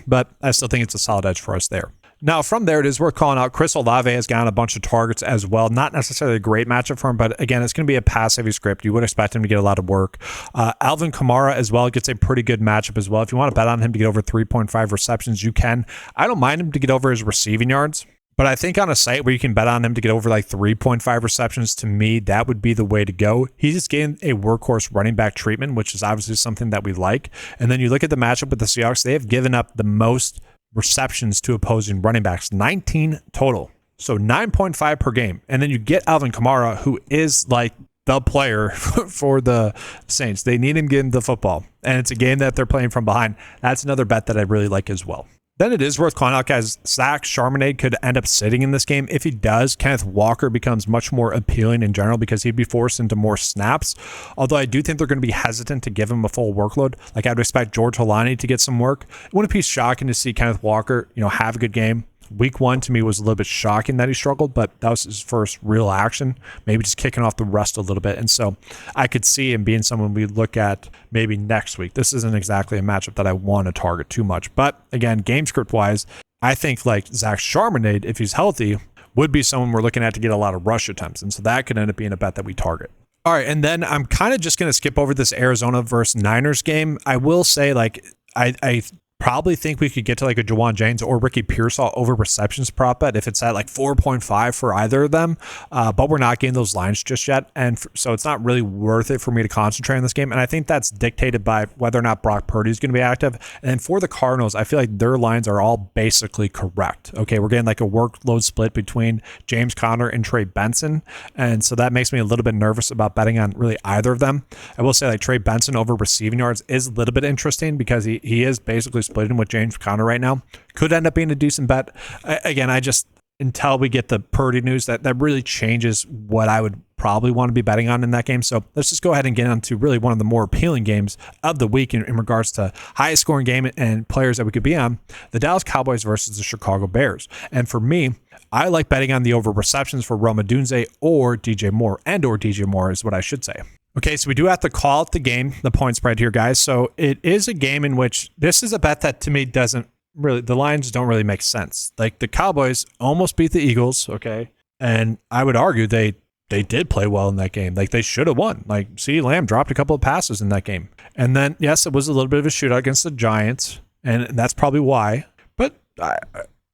but I still think it's a solid edge for us there. Now, from there, it is worth calling out Chris Olave has gotten a bunch of targets as well. Not necessarily a great matchup for him, but again, it's going to be a pass-heavy script. You would expect him to get a lot of work. Alvin Kamara as well gets a pretty good matchup as well. If you want to bet on him to get over 3.5 receptions, you can. I don't mind him to get over his receiving yards, but I think on a site where you can bet on him to get over like 3.5 receptions, to me, that would be the way to go. He's just getting a workhorse running back treatment, which is obviously something that we like. And then you look at the matchup with the Seahawks, they have given up the most receptions to opposing running backs, 19 total. So 9.5 per game. And then you get Alvin Kamara, who is like the player for the Saints. They need him getting the football. And it's a game that they're playing from behind. That's another bet that I really like as well. Then it is worth calling out, guys, Zach Charbonnet could end up sitting in this game. If he does, Kenneth Walker becomes much more appealing in general because he'd be forced into more snaps. Although I do think they're going to be hesitant to give him a full workload. Like I'd expect George Holani to get some work. It wouldn't be shocking to see Kenneth Walker, have a good game. Week 1 to me was a little bit shocking that he struggled, but that was his first real action, maybe just kicking off the rust a little bit. And so I could see him being someone we look at maybe next week. This isn't exactly a matchup that I want to target too much. But again, game script wise, I think like Zach Charbonnet, if he's healthy, would be someone we're looking at to get a lot of rush attempts. And so that could end up being a bet that we target. All right, and then I'm kind of just going to skip over this Arizona versus Niners game. I will say, like, I probably think we could get to like a Jawan James or Ricky Pearsall over receptions prop bet if it's at like 4.5 for either of them. But we're not getting those lines just yet. And so it's not really worth it for me to concentrate on this game. And I think that's dictated by whether or not Brock Purdy is going to be active. And then for the Cardinals, I feel like their lines are all basically correct. Okay, we're getting like a workload split between James Conner and Trey Benson. And so that makes me a little bit nervous about betting on really either of them. I will say like Trey Benson over receiving yards is a little bit interesting because he is basically splitting with James Conner right now. Could end up being a decent bet. Again, I just, until we get the Purdy news, that really changes what I would probably want to be betting on in that game. So let's just go ahead and get on to really one of the more appealing games of the week in regards to highest scoring game and players that we could be on, the Dallas Cowboys versus the Chicago Bears. And for me, I like betting on the over receptions for Rome Odunze or DJ Moore is what I should say. Okay, so we do have to call out the game, the point spread here, guys. So it is a game in which this is a bet that to me doesn't really, the lines don't really make sense. Like the Cowboys almost beat the Eagles, okay? And I would argue they did play well in that game. Like they should have won. Like CeeDee Lamb dropped a couple of passes in that game. And then, yes, it was a little bit of a shootout against the Giants, and that's probably why. But I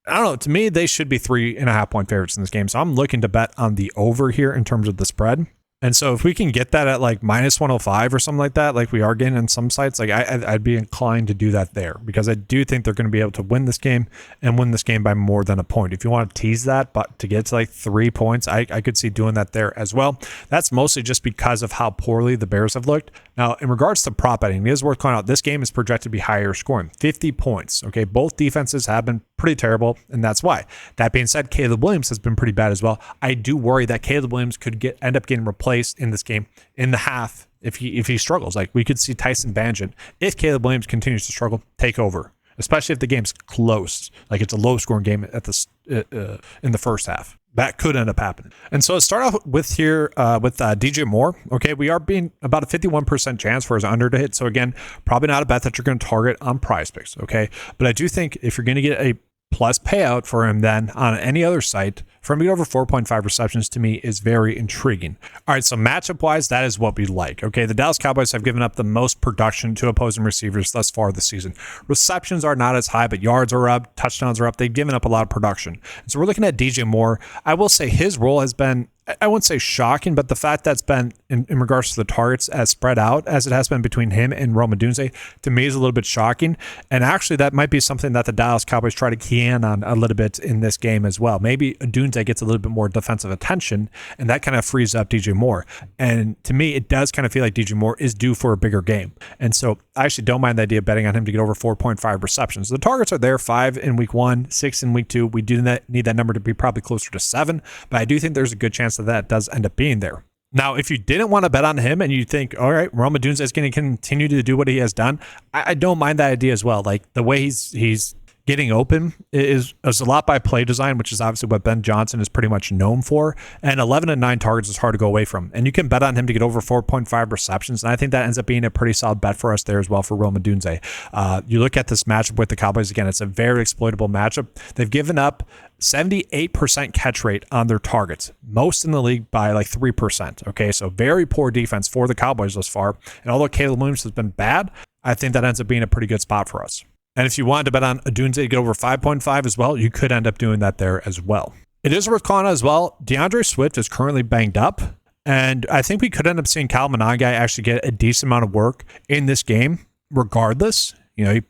don't know. To me, they should be 3.5 point favorites in this game. So I'm looking to bet on the over here in terms of the spread. And so if we can get that at like minus 105 or something like that, like we are getting on some sites, like I'd be inclined to do that there because I do think they're going to be able to win this game and win this game by more than a point. If you want to tease that, but to get to like 3 points, I could see doing that there as well. That's mostly just because of how poorly the Bears have looked. Now, in regards to prop betting, it is worth calling out this game is projected to be higher scoring, 50 points. Okay, both defenses have been pretty terrible, and that's why. That being said, Caleb Williams has been pretty bad as well. I do worry that Caleb Williams could end up getting replaced in this game in the half if he struggles. Like we could see Tyson Bagent, if Caleb Williams continues to struggle, take over, especially if the game's close, like it's a low scoring game at in the first half. That could end up happening. And so let's start off with here with DJ Moore. Okay, we are being about a 51% chance for his under to hit. So again, probably not a bet that you're going to target on Prize Picks. Okay, but I do think if you're going to get a plus payout for him then on any other site, for him to get over 4.5 receptions to me is very intriguing. All right, so matchup wise, that is what we like. Okay, the Dallas Cowboys have given up the most production to opposing receivers thus far this season. Receptions are not as high, but yards are up, touchdowns are up. They've given up a lot of production. And so we're looking at DJ Moore. I will say his role has been, I wouldn't say shocking, but the fact that's been in regards to the targets as spread out as it has been between him and Rome Odunze to me is a little bit shocking. And actually that might be something that the Dallas Cowboys try to key in on a little bit in this game as well. Maybe Odunze gets a little bit more defensive attention and that kind of frees up DJ Moore. And to me, it does kind of feel like DJ Moore is due for a bigger game. And so I actually don't mind the idea of betting on him to get over 4.5 receptions. The targets are there, 5 in week 1, 6 in week 2. We do need that number to be probably closer to 7, but I do think there's a good chance that does end up being there. Now, if you didn't want to bet on him and you think, all right, Rome Odunze is going to continue to do what he has done, I don't mind that idea as well. Like the way he's getting open is a lot by play design, which is obviously what Ben Johnson is pretty much known for. And 11 and 9 targets is hard to go away from. And you can bet on him to get over 4.5 receptions. And I think that ends up being a pretty solid bet for us there as well for Rome Odunze. You look at this matchup with the Cowboys again, it's a very exploitable matchup. They've given up 78% catch rate on their targets, most in the league by like 3%. Okay, so very poor defense for the Cowboys thus far. And although Caleb Williams has been bad, I think that ends up being a pretty good spot for us. And if you wanted to bet on Odunze to get over 5.5 as well, you could end up doing that there as well. It is worth calling out as well, DeAndre Swift is currently banged up. And I think we could end up seeing Kyle Monangai actually get a decent amount of work in this game regardless. You know,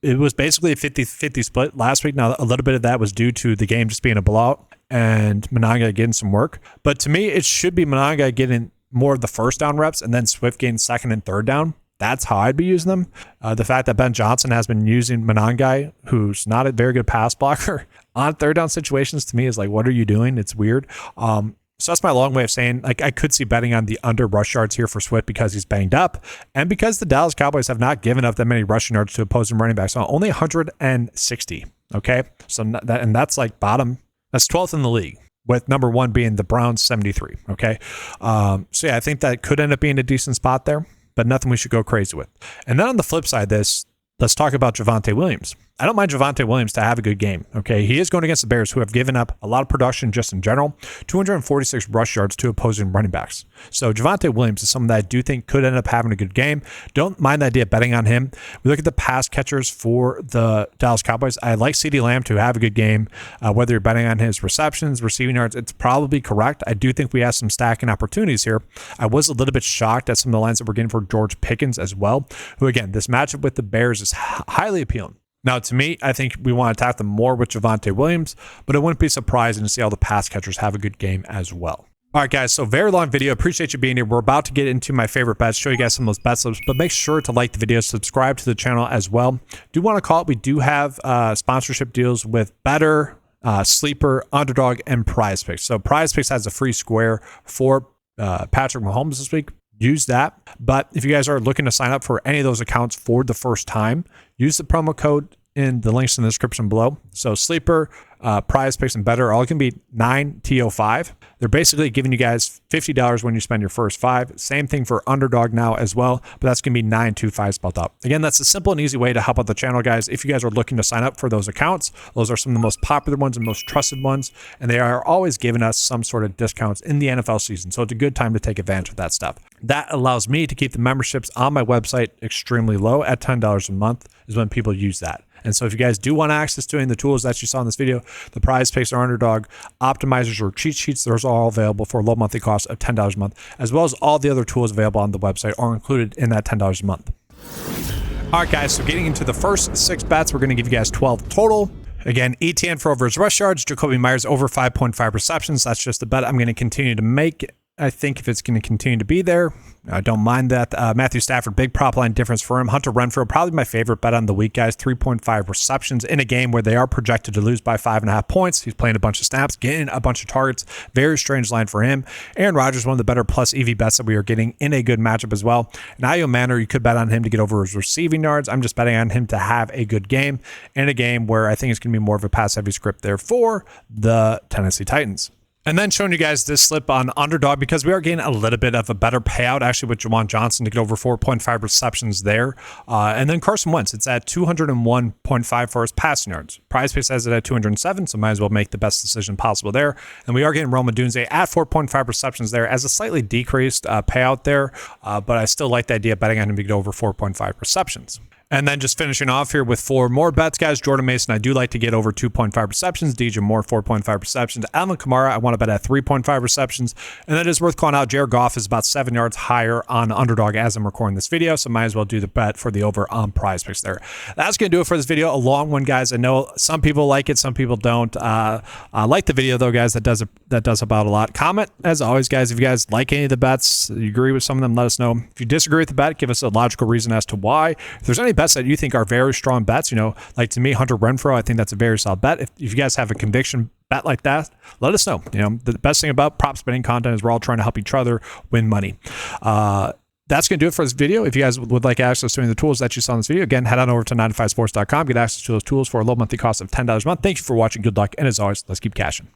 it was basically a 50-50 split last week. Now, a little bit of that was due to the game just being a blowout and Monangai getting some work. But to me, it should be Monangai getting more of the first down reps and then Swift getting second and third down. That's how I'd be using them. The fact that Ben Johnson has been using Monangai, who's not a very good pass blocker, on third down situations, to me is like, what are you doing? It's weird. So that's my long way of saying, like, I could see betting on the under rush yards here for Swift because he's banged up, and because the Dallas Cowboys have not given up that many rushing yards to opposing running backs. So only 160. Okay, so that's like bottom. That's 12th in the league, with number 1 being the Browns, 73. Okay, so yeah, I think that could end up being a decent spot there, but nothing we should go crazy with. And then on the flip side of this, let's talk about Javonte Williams. I don't mind Javonte Williams to have a good game. Okay, he is going against the Bears, who have given up a lot of production just in general, 246 rush yards to opposing running backs. So Javonte Williams is someone that I do think could end up having a good game. Don't mind the idea of betting on him. We look at the pass catchers for the Dallas Cowboys. I like CeeDee Lamb to have a good game. Whether you're betting on his receptions, receiving yards, it's probably correct. I do think we have some stacking opportunities here. I was a little bit shocked at some of the lines that we're getting for George Pickens as well, who, again, this matchup with the Bears is highly appealing. Now, to me, I think we want to attack them more with Javonte Williams, but it wouldn't be surprising to see all the pass catchers have a good game as well. All right, guys, so very long video. Appreciate you being here. We're about to get into my favorite bets, show you guys some of those bet slips, but make sure to like the video, subscribe to the channel as well. Do want to call it, we do have sponsorship deals with Better, Sleeper, Underdog, and Prize Picks. So Prize Picks has a free square for Patrick Mahomes this week. Use that. But if you guys are looking to sign up for any of those accounts for the first time, use the promo code in the links in the description below. So Sleeper, Prize Picks, and Better are all going to be 9TO5. They're basically giving you guys $50 when you spend your first 5. Same thing for Underdog now as well, but that's going to be 925 spelled out. Again, that's a simple and easy way to help out the channel, guys. If you guys are looking to sign up for those accounts, those are some of the most popular ones and most trusted ones, and they are always giving us some sort of discounts in the NFL season. So it's a good time to take advantage of that stuff. That allows me to keep the memberships on my website extremely low at $10 a month is when people use that. And so if you guys do want access to any of the tools that you saw in this video, the Prize Picks or Underdog, optimizers or cheat sheets, those are all available for a low monthly cost of $10 a month, as well as all the other tools available on the website are included in that $10 a month. All right, guys, so getting into the first 6 bets, we're going to give you guys 12 total. Again, ETN for over his rush yards, Jacoby Myers over 5.5 receptions. That's just a bet I'm going to continue to make. I think if it's going to continue to be there, I don't mind that. Matthew Stafford, big prop line difference for him. Hunter Renfrow, probably my favorite bet on the week, guys. 3.5 receptions in a game where they are projected to lose by 5.5 points. He's playing a bunch of snaps, getting a bunch of targets. Very strange line for him. Aaron Rodgers, one of the better plus EV bets that we are getting in a good matchup as well. Nayo Manor, you could bet on him to get over his receiving yards. I'm just betting on him to have a good game in a game where I think it's going to be more of a pass-heavy script there for the Tennessee Titans. And then showing you guys this slip on Underdog because we are getting a little bit of a better payout actually with Juwan Johnson to get over 4.5 receptions there. And then Carson Wentz, it's at 201.5 for his passing yards. Prize Picks has it at 207, so might as well make the best decision possible there. And we are getting Rome Odunze at 4.5 receptions there as a slightly decreased payout there, but I still like the idea of betting on him to get over 4.5 receptions. And then just finishing off here with 4 more bets, guys. Jordan Mason, I do like to get over 2.5 receptions. DJ Moore, 4.5 receptions. Alvin Kamara, I want to bet at 3.5 receptions. And then it's worth calling out, Jared Goff is about 7 yards higher on Underdog as I'm recording this video, so might as well do the bet for the over on Prize Picks there. That's going to do it for this video. A long one, guys. I know some people like it, some people don't. I like the video, though, guys. That does about a lot. Comment, as always, guys. If you guys like any of the bets, you agree with some of them, let us know. If you disagree with the bet, give us a logical reason as to why. If there's any bets that you think are very strong bets, like to me, Hunter Renfrow, I think that's a very solid bet. If you guys have a conviction bet like that, let us know. The best thing about prop betting content is we're all trying to help each other win money. That's going to do it for this video. If you guys would like access to any of the tools that you saw in this video, again, head on over to 9to5sports.com. Get access to those tools for a low monthly cost of $10 a month. Thank you for watching. Good luck. And as always, let's keep cashing.